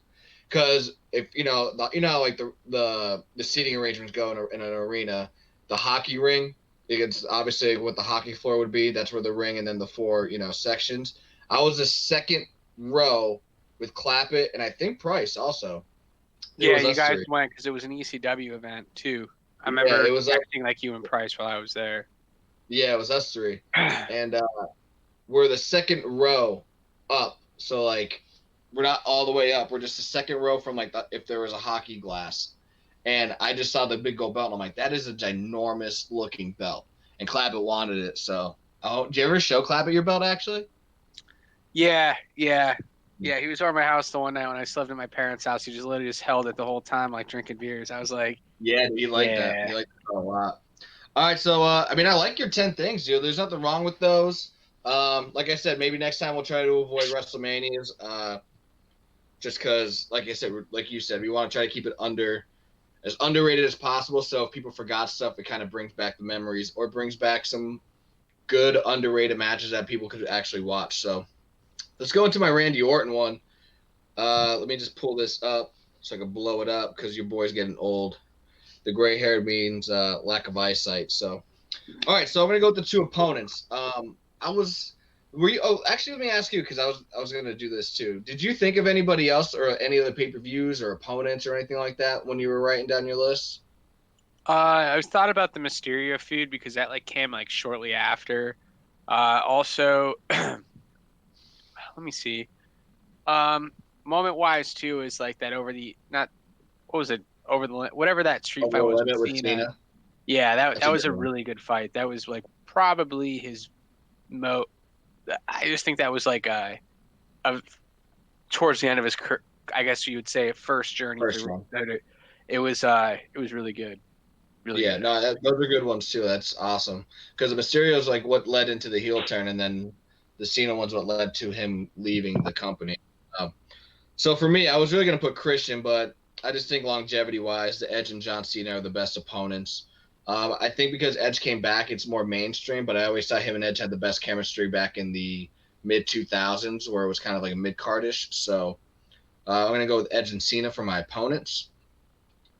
S3: because if like the seating arrangements go in an arena, the hockey ring It's obviously what the hockey floor would be. That's where the ring and then the four, sections. I was the second row with Clappett and I think Price also. It
S1: Yeah,
S3: was
S1: you
S3: us
S1: guys
S3: three.
S1: went because it was an ECW event too. I
S3: Yeah,
S1: remember
S3: it was us.
S1: texting like you and Price while I was there.
S3: Yeah, it was us three, and we're the second row up. So like, we're not all the way up. We're just the second row from like if there was a hockey glass. And I just saw the big gold belt, and I'm like, that is a ginormous looking belt. And Clappett wanted it, so. Oh, did you ever show Clappett your belt actually?
S1: Yeah, yeah, yeah. He was over at my house the one night when I slept at my parents' house. He just literally just held it the whole time, like drinking beers. I was like,
S3: Yeah, he liked that.
S1: yeah,
S3: He liked that a lot. All right, so I mean, I like your 10 things, dude. There's nothing wrong with those. Like I said, maybe next time we'll try to avoid WrestleManias. Just because, like I said, like you said, we want to try to keep it as underrated as possible. So if people forgot stuff, it kind of brings back the memories or brings back some good underrated matches that people could actually watch. So let's go into my Randy Orton one. Let me just pull this up so I can blow it up because your boy's getting old. The gray hair means lack of eyesight. So, all right. So I'm gonna go with the two opponents. I was. Were you? Oh, actually, let me ask you because I was gonna do this too. Did you think of anybody else or any other pay-per-views or opponents or anything like that when you were writing down your list?
S1: I was thought about the Mysterio feud because that like came like shortly after. Also, let me see. Um, moment wise too is like that over the not what was it over the whatever that street
S3: Over
S1: fight
S3: the
S1: was with
S3: limit with
S1: Cena.
S3: Cena.
S1: Yeah, that
S3: That's
S1: that
S3: a
S1: was
S3: good
S1: a
S3: one.
S1: really good fight. That was like probably his mo. I just think that was like a towards the end of his, I guess you would say, first journey
S3: First
S1: through.
S3: one.
S1: It was really good, really
S3: Yeah,
S1: good.
S3: no, those are good ones too. That's awesome because the Mysterio is like what led into the heel turn, and then the Cena one's what led to him leaving the company. Um, so for me, I was really gonna put Christian, but I just think longevity wise, the Edge and John Cena are the best opponents. I think because Edge came back, it's more mainstream, but I always thought him and Edge had the best chemistry back in the mid 2000s, where it was kind of like a mid cardish. So I'm gonna go with Edge and Cena for my opponents.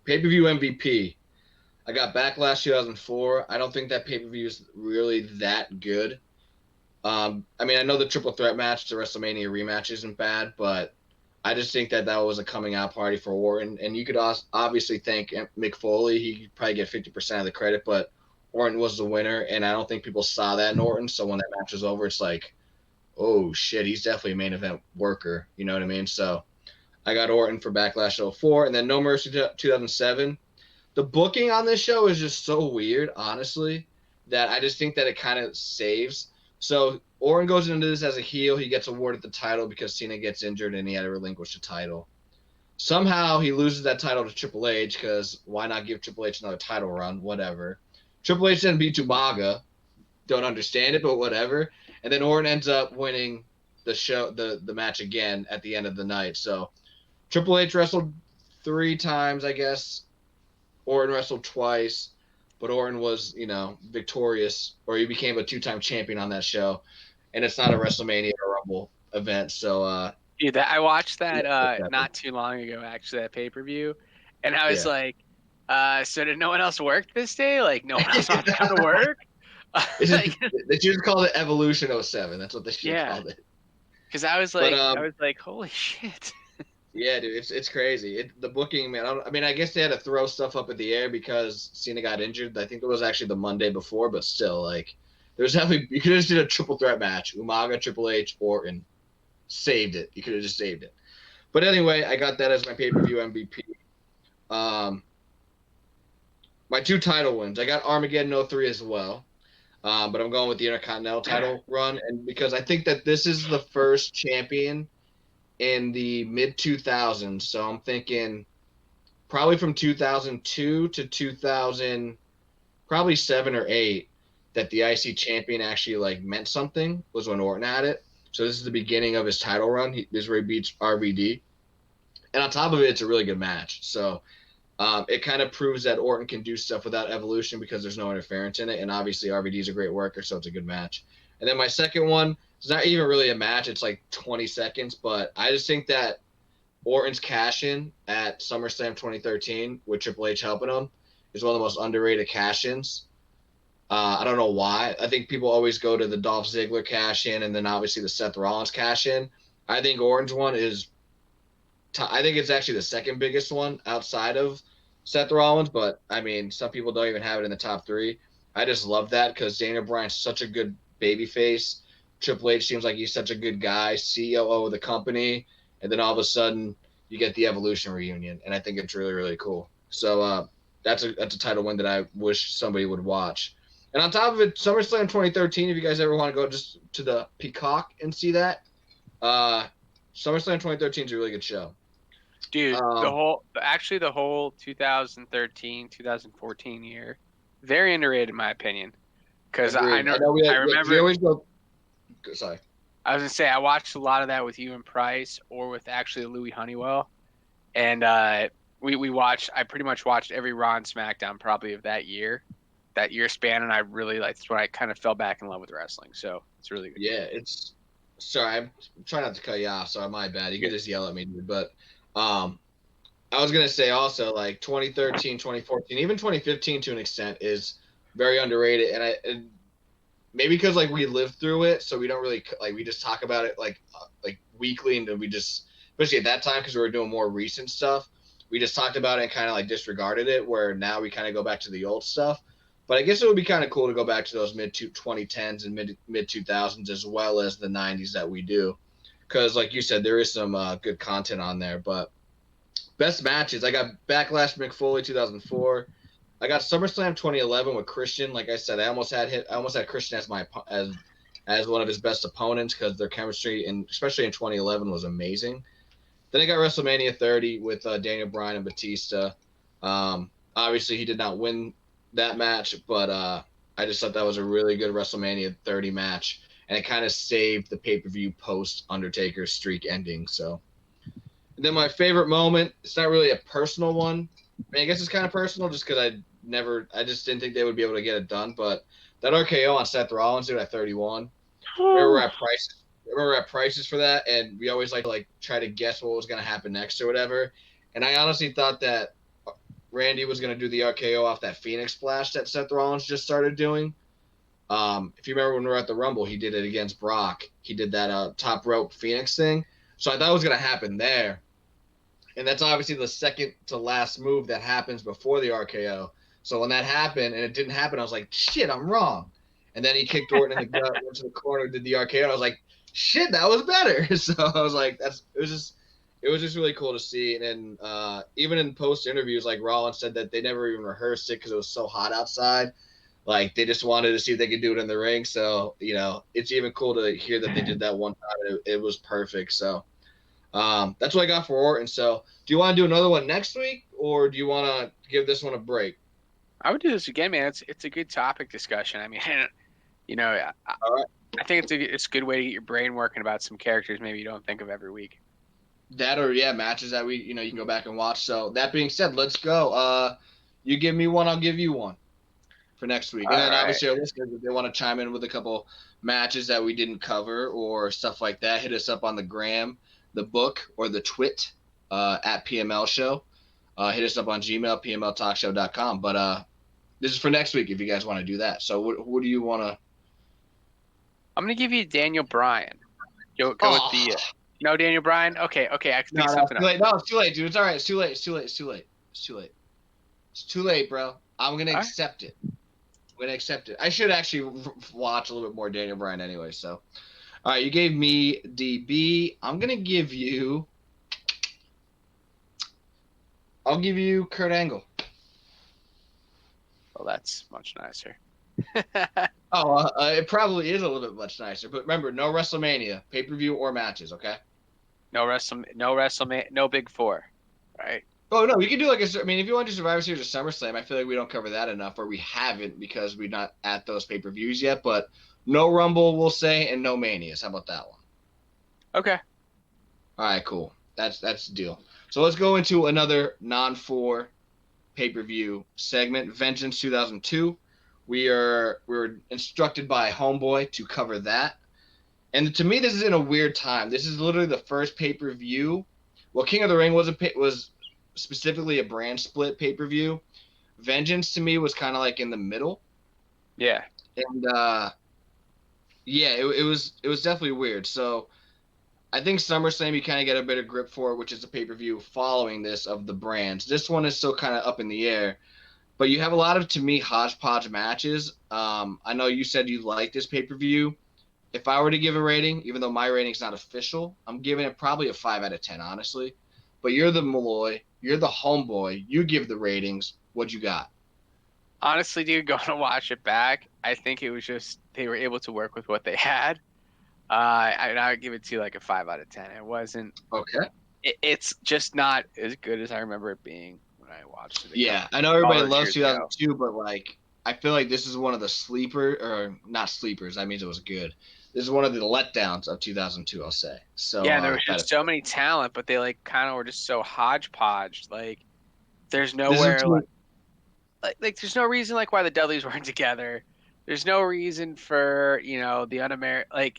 S3: Pay per view MVP. I got Backlash 2004. I don't think that pay per view is really that good. I mean, I know the triple threat match, the WrestleMania rematch isn't bad, but I just think that was a coming out party for Orton. And you could obviously thank Mick Foley. He could probably get 50% of the credit, but Orton was the winner, and I don't think people saw that in Orton. So when that match was over, it's like, oh shit, he's definitely a main event worker. You know what I mean? So I got Orton for Backlash 04, and then No Mercy 2007. The booking on this show is just so weird, honestly, that I just think that it kind of saves. So Orton goes into this as a heel. He gets awarded the title because Cena gets injured and he had to relinquish the title. Somehow he loses that title to Triple H because why not give Triple H another title run? Whatever. Triple H then beat Umaga. Don't understand it, but whatever. And then Orton ends up winning the match again at the end of the night. So Triple H wrestled 3 times, I guess. Orton wrestled twice, but Orton was, victorious, or he became a 2-time champion on that show. And it's not a WrestleMania or Rumble event, so
S1: Dude, I watched that
S3: yeah,
S1: not too long ago, actually, that pay-per-view, and I was
S3: yeah.
S1: like, so did no one else work this day? Like, no one else wanted to come to work?
S3: It's just
S1: Like,
S3: they should have called it Evolution '07. That's what they should have
S1: yeah,
S3: called it.
S1: because
S3: But
S1: I was like, holy shit.
S3: yeah, dude, it's crazy. The booking, man. I mean, I guess they had to throw stuff up in the air because Cena got injured. I think it was actually the Monday before, but still, like, there's definitely you could have just did a triple threat match: Umaga, Triple H, Orton. Saved it. You could have just saved it. But anyway, I got that as my pay per view MVP. Um, my 2 title wins. I got Armageddon '03 as well. But I'm going with the Intercontinental title run, and because I think that this is the first champion in the mid 2000s. So I'm thinking probably from 2002 to 2000, probably 7 or 8, that the IC champion actually like meant something was when Orton had it. So this is the beginning of his title run. This is where he beats RVD, and on top of it, it's a really good match. So it kind of proves that Orton can do stuff without Evolution because there's no interference in it, and obviously RVD is a great worker, so it's a good match. And then my second one, it's not even really a match; it's like 20 seconds, but I just think that Orton's cash-in at SummerSlam 2013 with Triple H helping him is one of the most underrated cash-ins. I don't know why. I think people always go to the Dolph Ziggler cash in and then obviously the Seth Rollins cash in. I think Orton's one is I think it's actually the second biggest one outside of Seth Rollins, but I mean, some people don't even have it in the top three. I just love that because Daniel Bryan's such a good babyface. Triple H seems like he's such a good guy, COO of the company, and then all of a sudden you get the Evolution reunion, and I think it's really really cool. So that's a title win that I wish somebody would watch. And on top of it, SummerSlam 2013. If you guys ever want to go just to the Peacock and see that, uh, SummerSlam 2013 is a really good show.
S1: Dude, the whole 2013, 2014 year, very underrated in my opinion. Because I
S3: Agreed.
S1: know,
S3: I know
S1: I
S3: we
S1: remember,
S3: always go. Sorry.
S1: I was gonna say I watched a lot of that with you and Price, or with actually Louis Honeywell, and we watched. I pretty much watched every Raw and SmackDown probably of that year span, and I really like. That's when I kind of fell back in love with wrestling. So it's really good.
S3: Yeah, it's. Sorry, I'm trying not to cut you off. So my bad. You can just yell at me, dude. But I was gonna say also like 2013, 2014, even 2015 to an extent is very underrated, and maybe because like we lived through it, so we don't really like we just talk about it like weekly, and then we just especially at that time because we were doing more recent stuff, we just talked about it and kind of like disregarded it. Where now we kind of go back to the old stuff. But I guess it would be kind of cool to go back to those mid 2010s and mid 2000s as well as the 90s that we do, because like you said, there is some good content on there. But best matches, I got Backlash Mick Foley 2004. I got SummerSlam 2011 with Christian. Like I said, I almost had Christian as my as one of his best opponents because their chemistry, and especially in 2011, was amazing. Then I got WrestleMania 30 with Daniel Bryan and Batista. Obviously, he did not win that match, but I just thought that was a really good WrestleMania 30 match, and it kind of saved the pay-per-view post Undertaker streak ending. So, and then my favorite moment, it's not really a personal one. I mean, I guess it's kind of personal just because I just didn't think they would be able to get it done. But that RKO on Seth Rollins, dude, at 31. Remember we're at prices. Remember we're at prices for that, and we always like try to guess what was going to happen next or whatever. And I honestly thought that Randy was going to do the RKO off that Phoenix Splash that Seth Rollins just started doing. If you remember when we were at the Rumble, he did it against Brock. He did that top rope Phoenix thing. So I thought it was going to happen there. And that's obviously the second to last move that happens before the RKO. So when that happened and it didn't happen, I was like, shit, I'm wrong. And then he kicked Orton in the gut, went to the corner, did the RKO. And I was like, shit, that was better. So I was like, it was just really cool to see. And then even in post interviews, like Rollins said that they never even rehearsed it because it was so hot outside. Like they just wanted to see if they could do it in the ring. So it's even cool to hear that they did that one time. It was perfect. So that's what I got for Orton. So do you want to do another one next week, or do you want to give this one a break?
S1: I would do this again, man. It's a good topic discussion. I mean,
S3: All right.
S1: I think it's a good way to get your brain working about some characters maybe you don't think of every week.
S3: That or matches that you can go back and watch. So that being said, let's go. You give me one, I'll give you one for next week. And then obviously our listeners, if they want to chime in with a couple matches that we didn't cover or stuff like that, hit us up on the gram, the book, or the twit at PML Show. Hit us up on Gmail, pmltalkshow.com. But this is for next week if you guys want to do that. So what do you want to?
S1: I'm gonna give you Daniel Bryan. Go with the no Daniel Bryan. Okay, I can think something else.
S3: No, it's too late, dude. It's all right. It's too late. It's too late, bro. I'm gonna accept it. I should actually watch a little bit more Daniel Bryan anyway. So, all right, you gave me DB. I'm gonna give you. I'll give you Kurt Angle.
S1: Well, that's much nicer.
S3: It probably is a little bit much nicer. But remember, no WrestleMania, pay-per-view or matches, okay?
S1: No WrestleMania, no Big Four, right?
S3: Oh, no, we can do if you want to do Survivor Series or SummerSlam, I feel like we don't cover that enough, or we haven't because we're not at those pay-per-views yet. But no Rumble, we'll say, and no Manias. How about that one?
S1: Okay.
S3: All right, cool. That's the deal. So let's go into another non-4 pay-per-view segment, Vengeance 2002. We were instructed by Homeboy to cover that. And to me, this is in a weird time. This is literally the first pay-per-view. Well, King of the Ring was specifically a brand split pay-per-view. Vengeance to me was kind of like in the middle.
S1: Yeah.
S3: And yeah, it was definitely weird. So I think SummerSlam you kind of get a better grip for, which is a pay-per-view following this of the brands. This one is still kind of up in the air, but you have a lot of, to me, hodgepodge matches. I know you said you like this pay-per-view. If I were to give a rating, even though my rating's not official, I'm giving it probably a 5 out of 10, honestly. But you're the Malloy, you're the homeboy, you give the ratings. What you got?
S1: Honestly, dude, going to watch it back, I think it was just they were able to work with what they had. I would give it to like a 5 out of 10. It wasn't.
S3: Okay.
S1: It's just not as good as I remember it being when I watched it
S3: Yeah, I know
S1: all
S3: everybody
S1: those
S3: loves
S1: years ago.
S3: 2002, but like I feel like this is one of the sleeper or not sleepers. That means it was good. This is one of the letdowns of 2002, I'll say. So
S1: Yeah, and there was
S3: that
S1: just so many talent, but they like kind of were just so hodgepodge. Like there's
S3: this is
S1: nowhere like there's no reason like why the Dudleys weren't together. There's no reason for, the un-American.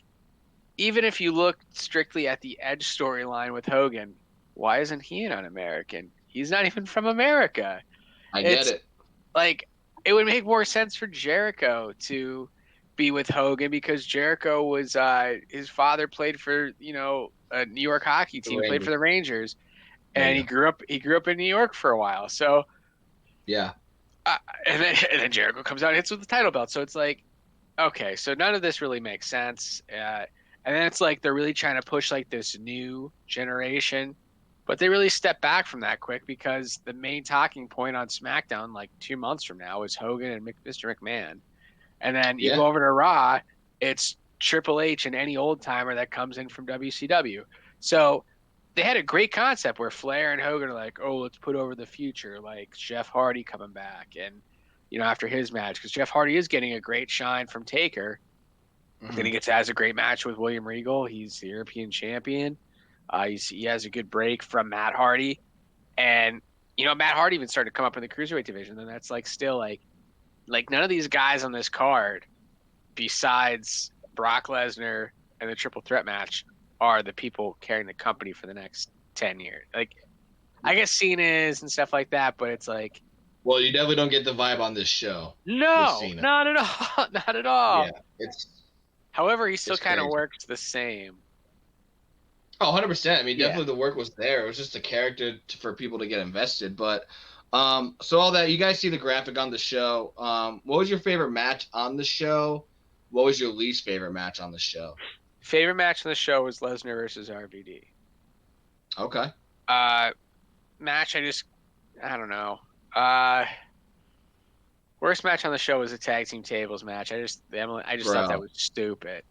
S1: Even if you look strictly at the Edge storyline with Hogan, why isn't he an un-American? He's not even from America.
S3: I get
S1: It's
S3: it.
S1: like it would make more sense for Jericho to be with Hogan because Jericho was his father played for, a New York hockey
S3: The
S1: team, played for
S3: Rangers.
S1: the Rangers,
S3: There
S1: and
S3: you
S1: he
S3: go.
S1: grew up in New York for a while. So
S3: Yeah.
S1: uh, and then Jericho comes out and hits with the title belt. So it's like, okay, so none of this really makes sense. And then it's like they're really trying to push like this new generation, but they really step back from that quick because the main talking point on SmackDown like 2 months from now is Hogan and Mr. McMahon. And then you
S3: Yeah.
S1: go over to Raw, it's Triple H and any old timer that comes in from WCW. So they had a great concept where Flair and Hogan are like, oh, let's put over the future, like Jeff Hardy coming back and after his match, because Jeff Hardy is getting a great shine from Taker. Then
S3: Hmm.
S1: has a great match with William Regal. He's the European champion. He has a good break from Matt Hardy, and Matt Hardy even started to come up in the cruiserweight division. And that's like still like none of these guys on this card, besides Brock Lesnar and the triple threat match, are the people carrying the company for the next 10 years. Like I guess Cena is and stuff like that, but it's like
S3: Well, you definitely don't get the vibe on this show with
S1: no,
S3: Cena.
S1: not at all, not at all.
S3: Yeah,
S1: However, he still
S3: it's
S1: kind of
S3: crazy.
S1: works the same.
S3: Oh, 100%. I mean,
S1: Yeah.
S3: definitely the work was there. It was just a character for people to get invested. But so all that, you guys see the graphic on the show. What was your favorite match on the show? What was your least favorite match on the show?
S1: Favorite match on the show was Lesnar versus RVD.
S3: Okay.
S1: Uh, match, I don't know. Uh, worst match on the show was the tag team tables match. I just thought that
S3: Bro,
S1: was stupid.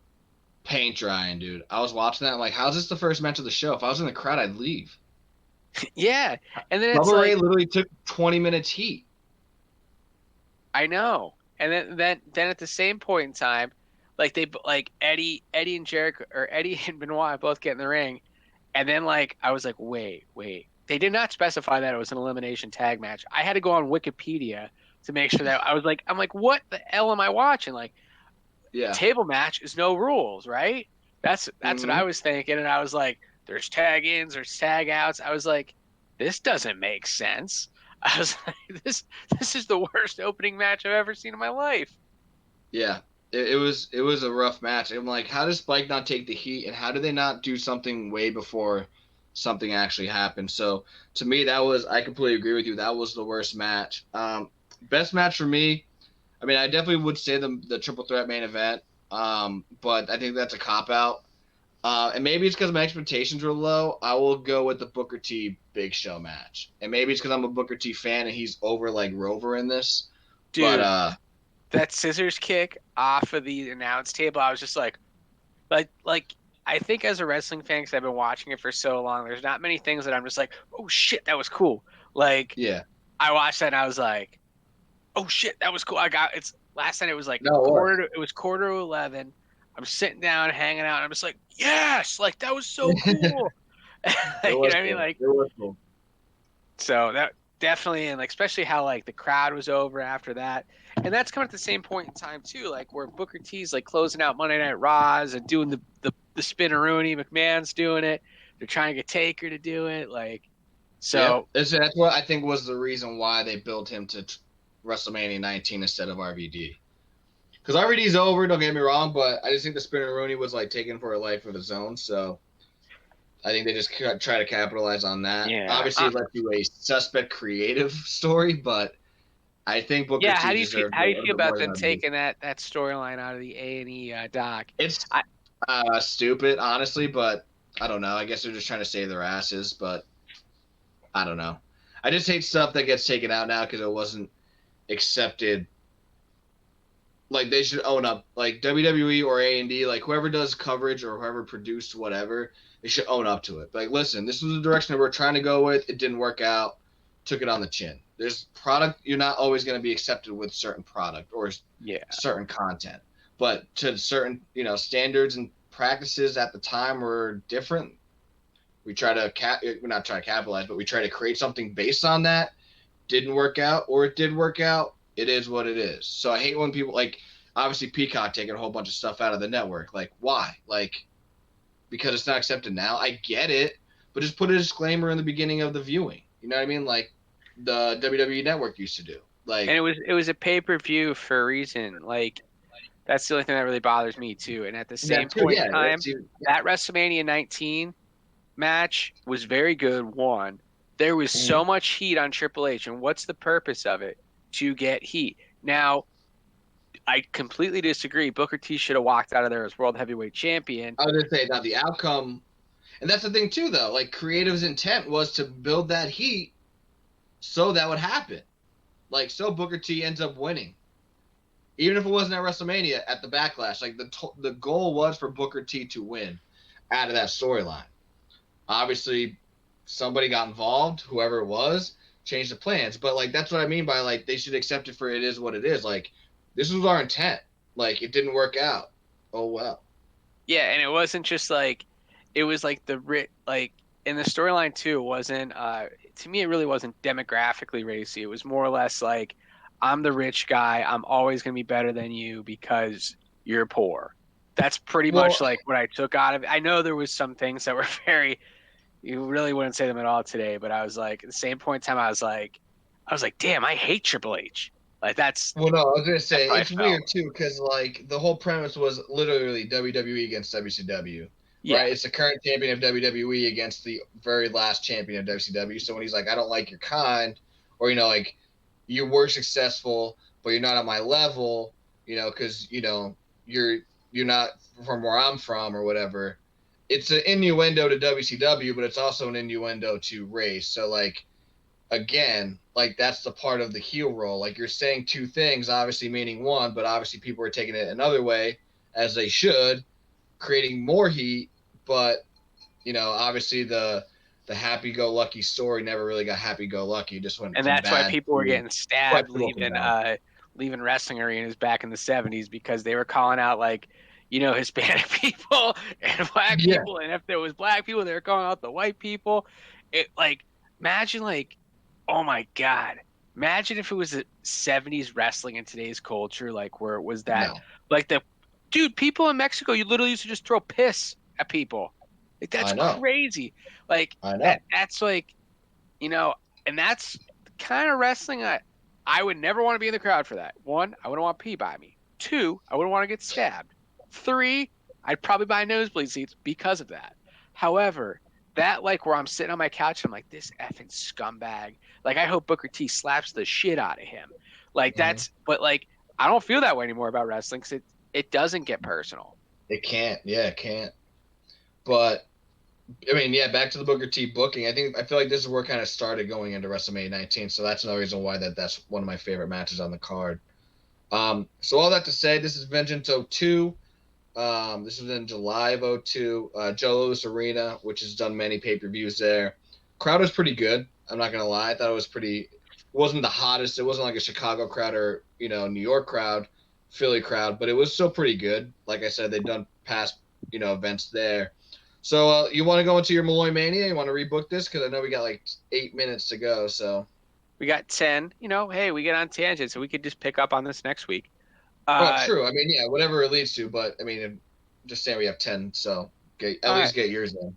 S3: paint drying, dude. I was watching that. I'm like, how's this the first match of the show? If I was in the crowd, I'd leave.
S1: Yeah, and then it's
S3: Bubba Ray
S1: like
S3: literally took 20 minutes heat.
S1: I know, and then at the same point in time, like like Eddie and Jericho or Eddie and Benoit both get in the ring, and then like I was like, wait, they did not specify that it was an elimination tag match. I had to go on Wikipedia to make sure that I'm like, what the hell am I watching? Like
S3: Yeah.
S1: table match is no rules, right? That's what
S3: Hmm.
S1: I was thinking, and I was like, there's tag ins, there's tag outs. I was like, this doesn't make sense. I was like, this is the worst opening match I've ever seen in my life.
S3: Yeah. It was a rough match. I'm like, how does Spike not take the heat, and how do they not do something way before something actually happened? So to me, I completely agree with you. That was the worst match. Best match for me. I mean, I definitely would say the triple threat main event. But I think that's a cop out. And maybe it's because my expectations were low. I will go with the Booker T Big Show match, and maybe it's because I'm a Booker T fan and he's over like Rover in this. But
S1: Dude, that scissors kick off of the announce table, I was just like I think as a wrestling fan, because I've been watching it for so long, there's not many things that I'm just like, oh shit, that was cool. Like
S3: yeah,
S1: I watched that and I was like, oh shit, that was cool. It's last night. It was like
S3: no, it was.
S1: It was quarter to 11. I'm sitting down, hanging out, and I'm just like, yes, like that was so cool.
S3: It
S1: You know
S3: was
S1: what I mean?
S3: cool.
S1: Like,
S3: It was cool.
S1: so that definitely, and like especially how like the crowd was over after that, and that's coming at the same point in time too, like where Booker T's like closing out Monday Night Raws and doing the spinneroonie. McMahon's doing it. They're trying to get Taker to do it. Like,
S3: Yeah,
S1: so
S3: that's what I think was the reason why they built him to WrestleMania 19 instead of RVD. Because RVD's over, don't get me wrong, but I just think the Spinneroonie was like taken for a life of its own. So I think they just try to capitalize on that.
S1: Yeah.
S3: Obviously, it lets you a suspect creative story, but I think Booker
S1: Yeah,
S3: T deserved
S1: how do you
S3: a
S1: feel
S3: bit
S1: about
S3: more
S1: them
S3: than RVD.
S1: taking that storyline out of the A&E doc?
S3: It's
S1: I
S3: stupid, honestly, but I don't know. I guess they're just trying to save their asses, but I don't know. I just hate stuff that gets taken out now because it wasn't accepted. Like they should own up. Like WWE or A&D, like whoever does coverage or whoever produced whatever, they should own up to it. Like, listen, this was the direction that we're trying to go with. It didn't work out. Took it on the chin. There's product. You're not always going to be accepted with certain product or
S1: yeah.
S3: certain content, but to certain standards and practices at the time were different. We try to we're not trying to capitalize, but we try to create something based on that. Didn't work out, or it did work out. It is what it is. So I hate when people like obviously Peacock taking a whole bunch of stuff out of the network. Like why? Like because it's not accepted now. I get it, but just put a disclaimer in the beginning of the viewing. You know what I mean? Like the WWE Network used to do.
S1: And
S3: Like
S1: it was a pay-per-view for a reason. Like that's the only thing that really bothers me too. And at the same
S3: that too.
S1: point in
S3: Yeah.
S1: time, that WrestleMania 19 match was very good. One, there was so much heat on Triple H, and what's the purpose of it? To get heat. Now, I completely disagree. Booker T should have walked out of there as World Heavyweight Champion.
S3: I was gonna say now the outcome, and that's the thing too, though. Like creative's intent was to build that heat, so that would happen. Like so, Booker T ends up winning, even if it wasn't at WrestleMania at the Backlash. Like the goal was for Booker T to win out of that storyline. Obviously, somebody got involved, whoever it was, changed the plans. But like that's what I mean by like they should accept it for it is what it is. Like this was our intent. Like it didn't work out. Oh well.
S1: Yeah, and it wasn't just like it was like like in the storyline too, it wasn't to me it really wasn't demographically racy. It was more or less like I'm the rich guy, I'm always gonna be better than you because you're poor. That's pretty
S3: Well,
S1: much like what I took out of it. I know there was some things that were very you really wouldn't say them at all today, but I was like at the same point in time I was like, damn, I hate Triple H. Like
S3: well, no, I was gonna
S1: that's
S3: say
S1: how I
S3: it's
S1: felt.
S3: weird too because like the whole premise was literally WWE against WCW,
S1: Yeah.
S3: right? It's the current champion of WWE against the very last champion of WCW. So when he's like, I don't like your kind, or like you were successful, but you're not on my level, because you're not from where I'm from or whatever. It's an innuendo to WCW, but it's also an innuendo to race. So like again, like that's the part of the heel role. Like you're saying two things, obviously meaning one, but obviously people are taking it another way, as they should, creating more heat. But obviously the happy-go-lucky story never really got happy-go-lucky. Just went
S1: And
S3: from
S1: that's why
S3: bad
S1: people were
S3: to
S1: getting stabbed
S3: questionable from bad.
S1: leaving wrestling arenas back in the 70s because they were calling out like Hispanic people and black
S3: Yeah,
S1: people, and if there was black people they were calling out the white people. It like imagine like oh my god, imagine if it was the 70s wrestling in today's culture, like where it was that
S3: no,
S1: like the dude people in Mexico you literally used to just throw piss at people. Like that's
S3: I know,
S1: crazy. Like
S3: I know.
S1: that's like you know, and that's the kind of wrestling I would never want to be in the crowd for that. One, I wouldn't want pee by me. Two, I wouldn't want to get stabbed. Three, I'd probably buy nosebleed seats because of that. However, that like where I'm sitting on my couch, I'm like, this effing scumbag. Like I hope Booker T slaps the shit out of him. Like
S3: Mhm.
S1: but like I don't feel that way anymore about wrestling because it doesn't get personal.
S3: It can't. Yeah, it can't. But I mean, yeah, back to the Booker T booking. I feel like this is where it kind of started going into WrestleMania 19. So that's another reason why that's one of my favorite matches on the card. So all that to say, this is Vengeance '02. This was in July of '02. Joe Louis Arena, which has done many pay-per-views there. Crowd was pretty good. I'm not gonna lie. I thought it was pretty. It wasn't the hottest. It wasn't like a Chicago crowd or New York crowd, Philly crowd, but it was still pretty good. Like I said, they've done past events there. So you want to go into your Malloy Mania? You want to rebook this because I know we got like 8 minutes to go. So
S1: We got 10. Hey, we get on tangent, so we could just pick up on this next week.
S3: oh, true. I mean, yeah, whatever it leads to, but I mean, just saying we have 10, so at least get yours in.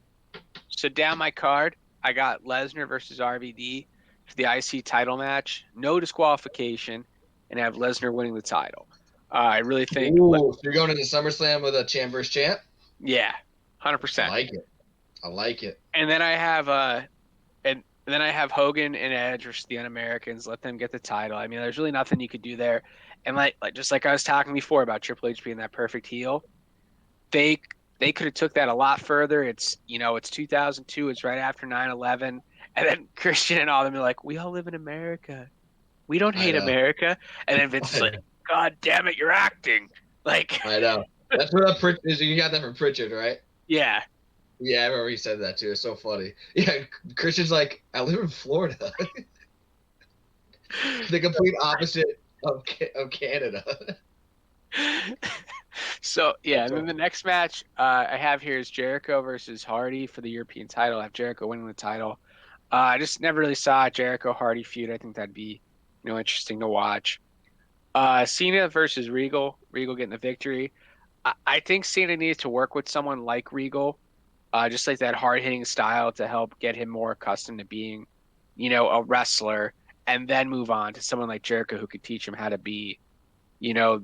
S1: So down my card, I got Lesnar versus RVD for the IC title match. No disqualification, and I have Lesnar winning the title. I really think,
S3: Ooh, so you're going into SummerSlam with a champ versus champ?
S1: yeah,
S3: I
S1: 100%.
S3: like it. I like it.
S1: And then I have and then I have Hogan and Edge versus the Un-Americans. Let them get the title. I mean, there's really nothing you could do there. And like just like I was talking before about Triple H being that perfect heel, they they could have took that a lot further. It's 2002. It's right after 9/11, and then Christian and all them are like, we all live in America. We don't
S3: I
S1: hate
S3: know.
S1: America. And then Vince is
S3: I
S1: like,
S3: know.
S1: God damn it, you're acting. Like,
S3: I know. That's what you got that from Pritchard, right?
S1: yeah.
S3: Yeah, I remember he said that too. It's so funny. Yeah, Christian's like, I live in Florida. The complete opposite of Canada.
S1: So yeah,
S3: That's
S1: and then
S3: so
S1: the next match I have here is Jericho versus Hardy for the European title. I have Jericho winning the title. I just never really saw a Jericho Hardy feud. I think that'd be interesting to watch. Cena versus Regal. Regal getting the victory. I think Cena needs to work with someone like Regal, just like that hard hitting style to help get him more accustomed to being, a wrestler, and then move on to someone like Jericho who could teach him how to be, you know,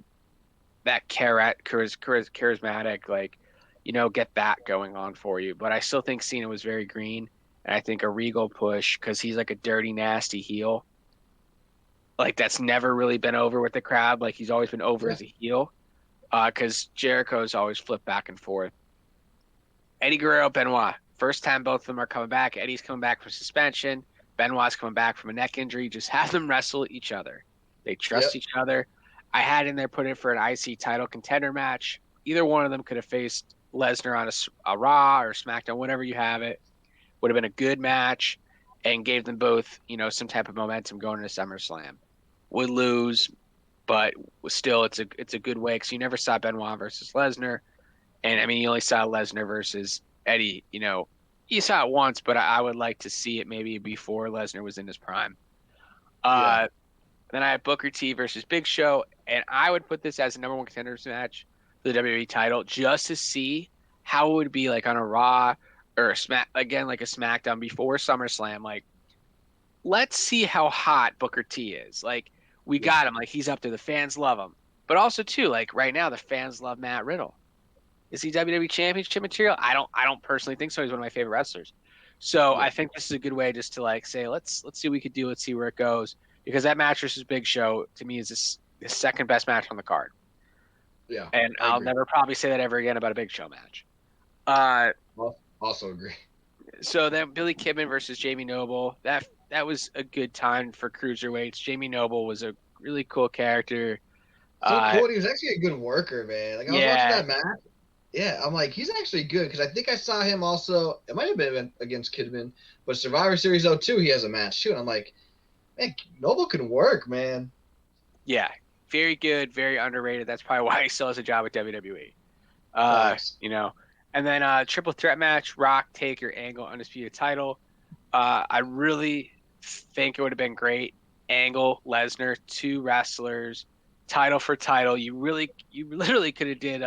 S1: that charismatic, like, get that going on for you. But I still think Cena was very green, and I think a Regal push because he's like a dirty, nasty heel. Like that's never really been over with the crowd. Like he's always been over
S3: yeah,
S1: as a heel. Because Jericho's always flipped back and forth. Eddie Guerrero, Benoit. First time both of them are coming back. Eddie's coming back from suspension. Benoit's coming back from a neck injury. Just have them wrestle each other. They trust
S3: yep,
S1: each other. I had in there put in for an IC title contender match. Either one of them could have faced Lesnar on a Raw or SmackDown, whatever you have it. Would have been a good match and gave them both, some type of momentum going into SummerSlam. Would lose, but still, it's a good way because you never saw Benoit versus Lesnar. And I mean, you only saw Lesnar versus Eddie. You saw it once, but I would like to see it maybe before Lesnar was in his prime.
S3: yeah.
S1: Uh, then I have Booker T versus Big Show, and I would put this as a number one contenders match for the WWE title just to see how it would be like on a Raw or a Smack again, like a SmackDown before SummerSlam. Like, let's see how hot Booker T is. Like, we
S3: Yeah.
S1: got him. Like, he's up there. The fans love him. But also too, like right now, the fans love Matt Riddle. Is he WWE Championship material? I don't personally think so. He's one of my favorite wrestlers. So
S3: Yeah.
S1: I think this is a good way just to like say let's see what we could do. Let's see where it goes because that match versus Big Show to me is the second best match on the card,
S3: Yeah.
S1: and
S3: I
S1: I'll
S3: agree.
S1: never probably say that ever again about a Big Show match. Uh,
S3: Also agree.
S1: so then Billy Kidman versus Jamie Noble. That was a good time for cruiserweights. Jamie Noble was a really cool character.
S3: So
S1: Uh,
S3: cool. He was actually a good worker, man. Like I was watching
S1: yeah,
S3: that match. Yeah, I'm like, he's actually good because I think I saw him also. It might have been against Kidman, but Survivor Series '02, he has a match too, and I'm like, man, Noble can work, man.
S1: yeah, very good, very underrated. That's probably why he still has a job with WWE.
S3: Facts.
S1: And then triple threat match, Rock, Taker, Angle, undisputed title. I really think it would have been great. Angle, Lesnar, two wrestlers, title for title. You literally could have did,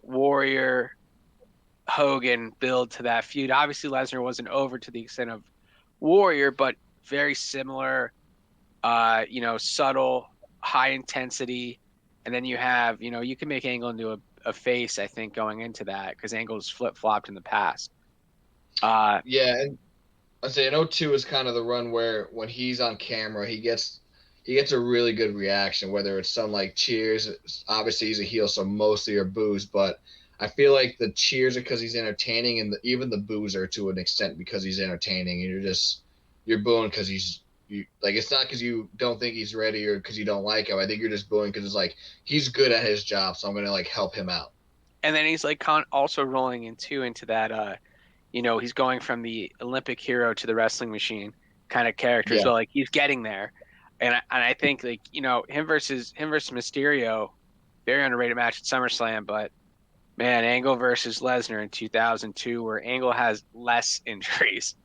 S1: Warrior, Hogan build to that feud. Obviously, Lesnar wasn't over to the extent of Warrior, but very similar. Subtle, high intensity, and then you have, you can make Angle into a face, I think, going into that because Angle's flip flopped in the past. Uh,
S3: Yeah, and I say in '02 is kind of the run where when he's on camera, he gets a really good reaction. Whether it's some like cheers, obviously he's a heel, so mostly are boos. But I feel like the cheers are because he's entertaining, and even the boos are to an extent because he's entertaining. And you're booing because you like it's not because you don't think he's ready or because you don't like him. I think you're just booing because it's like he's good at his job, so I'm gonna like help him out.
S1: and then he's like also rolling into that. He's going from the Olympic hero to the wrestling machine kind of character as
S3: Yeah,
S1: well. Like he's getting there, and I think like him versus Mysterio, very underrated match at SummerSlam, but man, Angle versus Lesnar in 2002, where Angle has less injuries.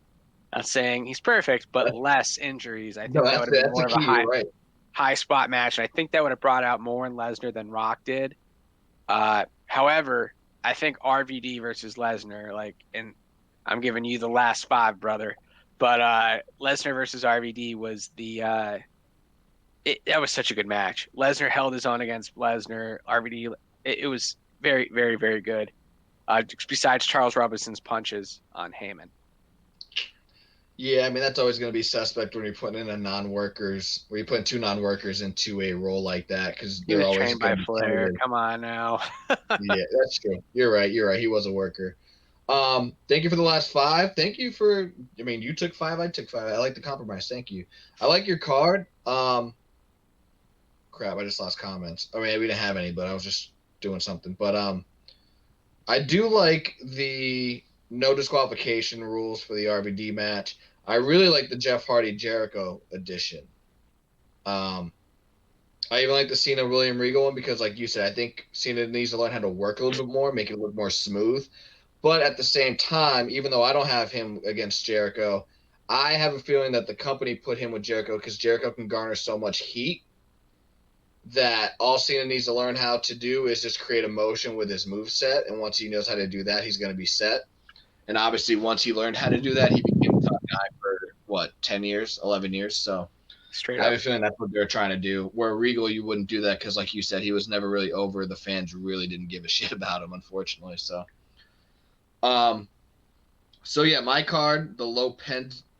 S1: Not saying he's perfect, but less injuries. I
S3: no,
S1: think that would have been
S3: that's
S1: more
S3: the
S1: of a
S3: key.
S1: high
S3: You're right.
S1: high spot match. And I think that would have brought out more in Lesnar than Rock did. However, I think RVD versus Lesnar, like, and I'm giving you the last five, brother. But Lesnar versus RVD was That was such a good match. Lesnar held his own against Lesnar. RVD. It was very, very, very good. Besides Charles Robinson's punches on Heyman.
S3: Yeah, I mean that's always going to be suspect when you're putting in where you put two non-workers into a role like that because
S1: He
S3: they're
S1: was
S3: always
S1: trained by
S3: going to be
S1: Flair.
S3: targeted.
S1: Come on now.
S3: Yeah, that's true. You're right. You're right. He was a worker. Thank you for the last five. Thank you for. I mean, you took five. I took five. I like the compromise. Thank you. I like your card. Crap. I just lost comments. I mean, we didn't have any, but I was just doing something. But I do like the no disqualification rules for the RVD match. I really like the Jeff Hardy Jericho edition. Um, I even like the Cena William Regal one because, like you said, I think Cena needs to learn how to work a little bit more, make it look more smooth. But at the same time, even though I don't have him against Jericho, I have a feeling that the company put him with Jericho because Jericho can garner so much heat that all Cena needs to learn how to do is just create emotion with his move set. And once he knows how to do that, he's going to be set. And obviously, once he learned how to do that, he became a top guy for, 10 years, 11 years? So
S1: Straight
S3: I have
S1: up.
S3: a feeling that's what they're trying to do. Where Regal, you wouldn't do that because, like you said, he was never really over. The fans really didn't give a shit about him, unfortunately. Um, so yeah, my card, the low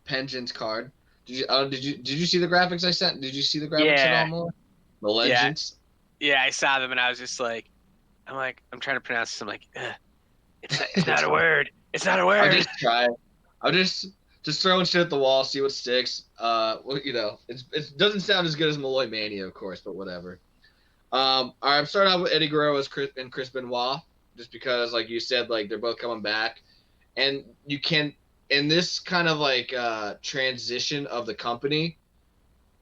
S3: pensions card. Did you see the graphics I sent? Did you see the graphics at all,
S1: Yeah,
S3: more? The
S1: yeah,
S3: legends.
S1: yeah. I saw them and I was just like, I'm trying to pronounce this. I'm like, it's not a word. It's not a
S3: I'll
S1: word.
S3: just try. I'll just throwing shit at the wall, see what sticks. Well, it doesn't sound as good as Malloy Mania, of course, but whatever. All right, I'm starting off with Eddie Guerrero and Chris Benoit, just because, like you said, like they're both coming back, and you can in this kind of like transition of the company,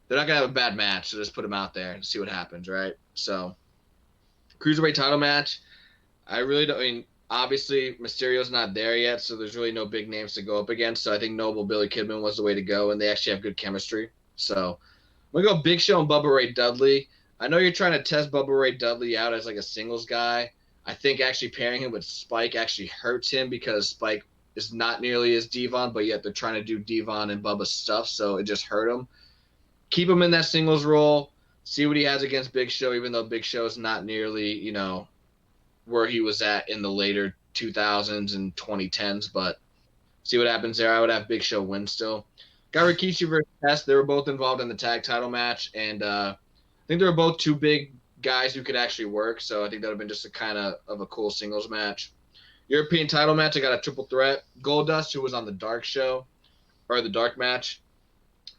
S3: they're not gonna have a bad match. So just put them out there and see what happens, right? So, cruiserweight title match. I really don't. I mean, obviously Mysterio's not there yet, so there's really no big names to go up against. So I think Noble Billy Kidman was the way to go, and they actually have good chemistry. So we go Big Show and Bubba Ray Dudley. I know you're trying to test Bubba Ray Dudley out as like a singles guy. I think actually pairing him with Spike actually hurts him because Spike is not nearly as Devon, but yet they're trying to do Devon and Bubba stuff, so it just hurt him. Keep him in that singles role. See what he has against Big Show, even though Big Show is not nearly, where he was at in the later 2000s and 2010s, but see what happens there. I would have Big Show win still. Got Rikishi versus Test. They were both involved in the tag title match, and I think they were both two big guys who could actually work, so I think that would have been just a kind of a cool singles match. European title match, I got a triple threat. Goldust, who was on the Dark show, or the Dark match,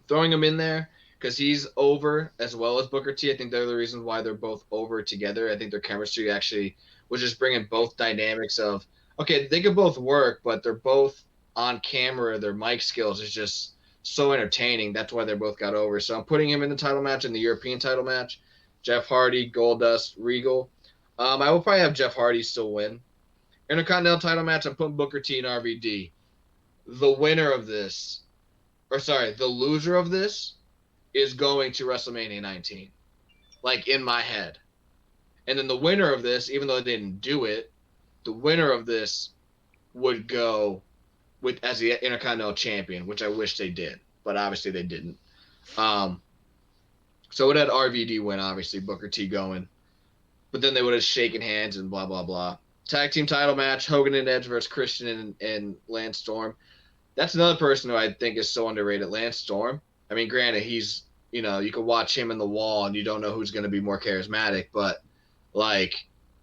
S3: throwing him in there because he's over as well as Booker T. I think they're the reasons why they're both over together. I think their chemistry actually was just bringing both dynamics of, okay, they could both work, but they're both on camera. Their mic skills is just so entertaining. That's why they both got over. So I'm putting him in the title match and the European title match. Jeff Hardy, Goldust, Regal. I will probably have Jeff Hardy still win. Intercontinental title match, I'm putting Booker T and RVD. The winner of this, the loser of this is going to WrestleMania 19. Like in my head. And then the winner of this, even though they didn't do it, the winner of this would go with as the Intercontinental Champion, which I wish they did, but obviously they didn't. So it had RVD win, obviously, Booker T going. But then they would have shaken hands and blah, blah, blah. Tag team title match, Hogan and Edge versus Christian and Lance Storm. That's another person who I think is so underrated, Lance Storm. I mean, granted, he's, you can watch him in the wall and you don't know who's going to be more charismatic, but, like,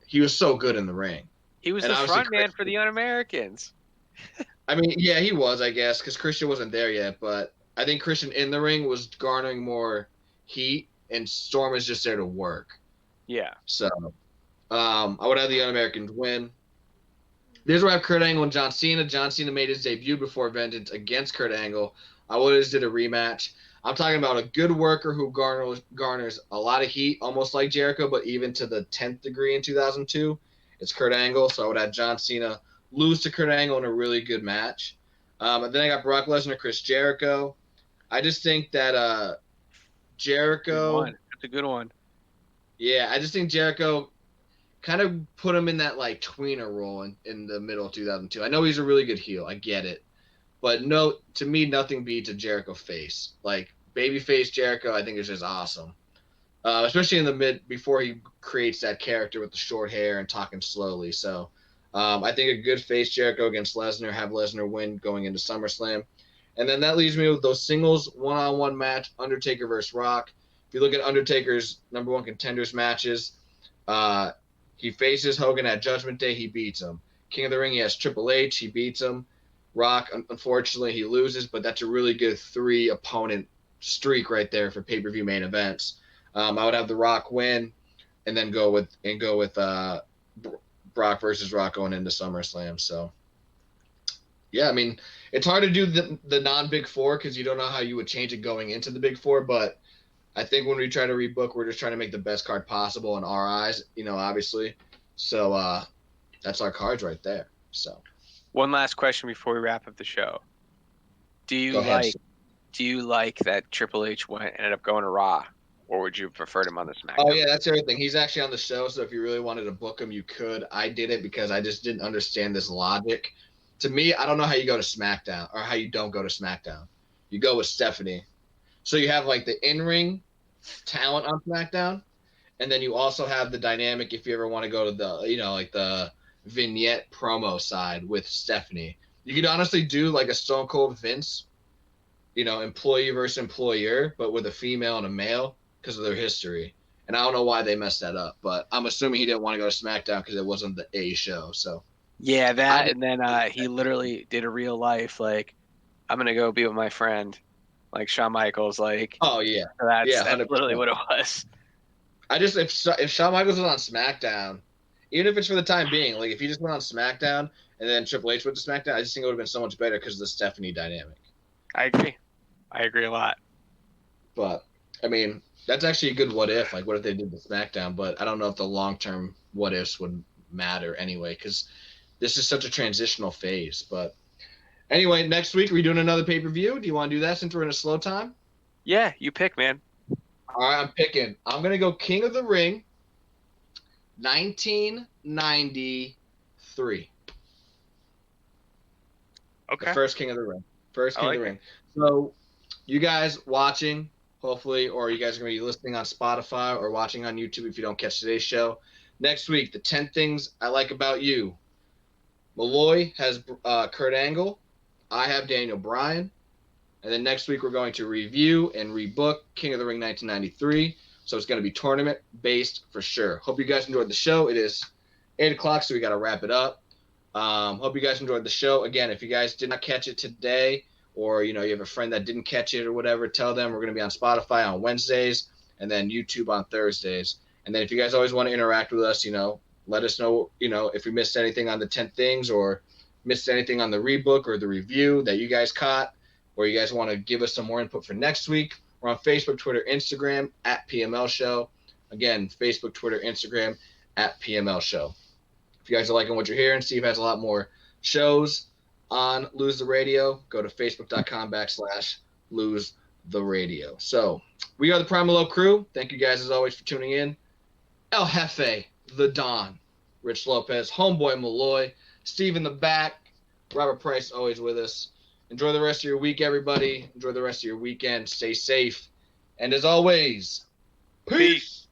S3: he was so good in the ring.
S1: He was the front man for the Un-Americans.
S3: I mean, yeah, he was, I guess, because Christian wasn't there yet, but I think Christian in the ring was garnering more heat, and Storm is just there to work.
S1: Yeah.
S3: So, I would have the Un-Americans win. This is where I have Kurt Angle and John Cena. John Cena made his debut before Vengeance against Kurt Angle. I would have just did a rematch. I'm talking about a good worker who garners a lot of heat, almost like Jericho, but even to the 10th degree in 2002. It's Kurt Angle, so I would have John Cena lose to Kurt Angle in a really good match. And then I got Brock Lesnar, Chris Jericho. I just think that Jericho.
S1: That's a good one.
S3: Yeah, I just think Jericho kind of put him in that like tweener role in the middle of 2002. I know he's a really good heel. I get it. But no, to me, nothing beats a Jericho face. Like, babyface Jericho, I think is just awesome. especially in the mid before he creates that character with the short hair and talking slowly. So I think a good face Jericho against Lesnar, have Lesnar win going into SummerSlam. And then that leaves me with those singles one-on-one match, Undertaker versus Rock. If you look at Undertaker's number one contenders matches, he faces Hogan at Judgment Day, he beats him. King of the Ring, he has Triple H, he beats him. Rock, unfortunately, he loses, but that's a really good 3-opponent streak right there for pay-per-view main events. I would have The Rock win, and then go with Brock versus Rock going into SummerSlam. So, yeah, I mean, it's hard to do the non-Big Four because you don't know how you would change it going into the Big Four, but I think when we try to rebook, we're just trying to make the best card possible in our eyes, obviously. So that's our cards right there. So
S1: One last question before we wrap up the show. Do you
S3: go ahead.
S1: like that Triple H ended up going to Raw, or would you prefer him on the SmackDown?
S3: Oh, yeah, that's the other thing. He's actually on the show, so if you really wanted to book him, you could. I did it because I just didn't understand this logic. To me, I don't know how you go to SmackDown or how you don't go to SmackDown. You go with Stephanie. So you have, like, the in-ring talent on SmackDown, and then you also have the dynamic if you ever want to go to the, like the vignette promo side with Stephanie. You could honestly do, like, a Stone Cold Vince, employee versus employer, but with a female and a male because of their history. And I don't know why they messed that up, but I'm assuming he didn't want to go to SmackDown because it wasn't the A show. So
S1: Yeah, and then he literally did a real life, like, I'm going to go be with my friend, like Shawn Michaels, like,
S3: oh yeah,
S1: so that's
S3: 100%.
S1: literally what it was.
S3: I just if Shawn Michaels was on SmackDown, even if it's for the time being, like if he just went on SmackDown and then Triple H went to SmackDown, I just think it would have been so much better because of the Stephanie dynamic.
S1: I agree a lot.
S3: But I mean, that's actually a good what if. Like, what if they did the SmackDown? But I don't know if the long term what ifs would matter anyway, because this is such a transitional phase. But anyway, next week we're doing another pay per view. Do you want to do that since we're in a slow time?
S1: Yeah, you pick, man.
S3: All right, I'm picking. I'm gonna go King of the Ring, 1993.
S1: Okay.
S3: The first King of the Ring. First King of the Ring. So, you guys watching, hopefully, or you guys are going to be listening on Spotify or watching on YouTube if you don't catch today's show. Next week, the 10 Things I Like About You. Malloy has Kurt Angle. I have Daniel Bryan. And then next week, we're going to review and rebook King of the Ring 1993. So, it's going to be tournament-based for sure. Hope you guys enjoyed the show. It is 8 o'clock, so we got to wrap it up. Hope you guys enjoyed the show. Again, if you guys did not catch it today, or you have a friend that didn't catch it or whatever, tell them we're going to be on Spotify on Wednesdays and then YouTube on Thursdays. And then if you guys always want to interact with us, let us know, if we missed anything on the 10 things or missed anything on the rebook or the review that you guys caught, or you guys want to give us some more input for next week. We're on Facebook, Twitter, Instagram at PML Show. Again, Facebook, Twitter, Instagram at PML Show. If you guys are liking what you're hearing, Steve has a lot more shows on Lose the Radio. Go to facebook.com/Lose the Radio. So we are the Primal Low Crew. Thank you guys as always for tuning in. El Jefe, the Don, Rich Lopez, Homeboy Malloy, Steve in the back, Robert Price always with us. Enjoy the rest of your week, everybody. Enjoy the rest of your weekend. Stay safe. And as always, peace.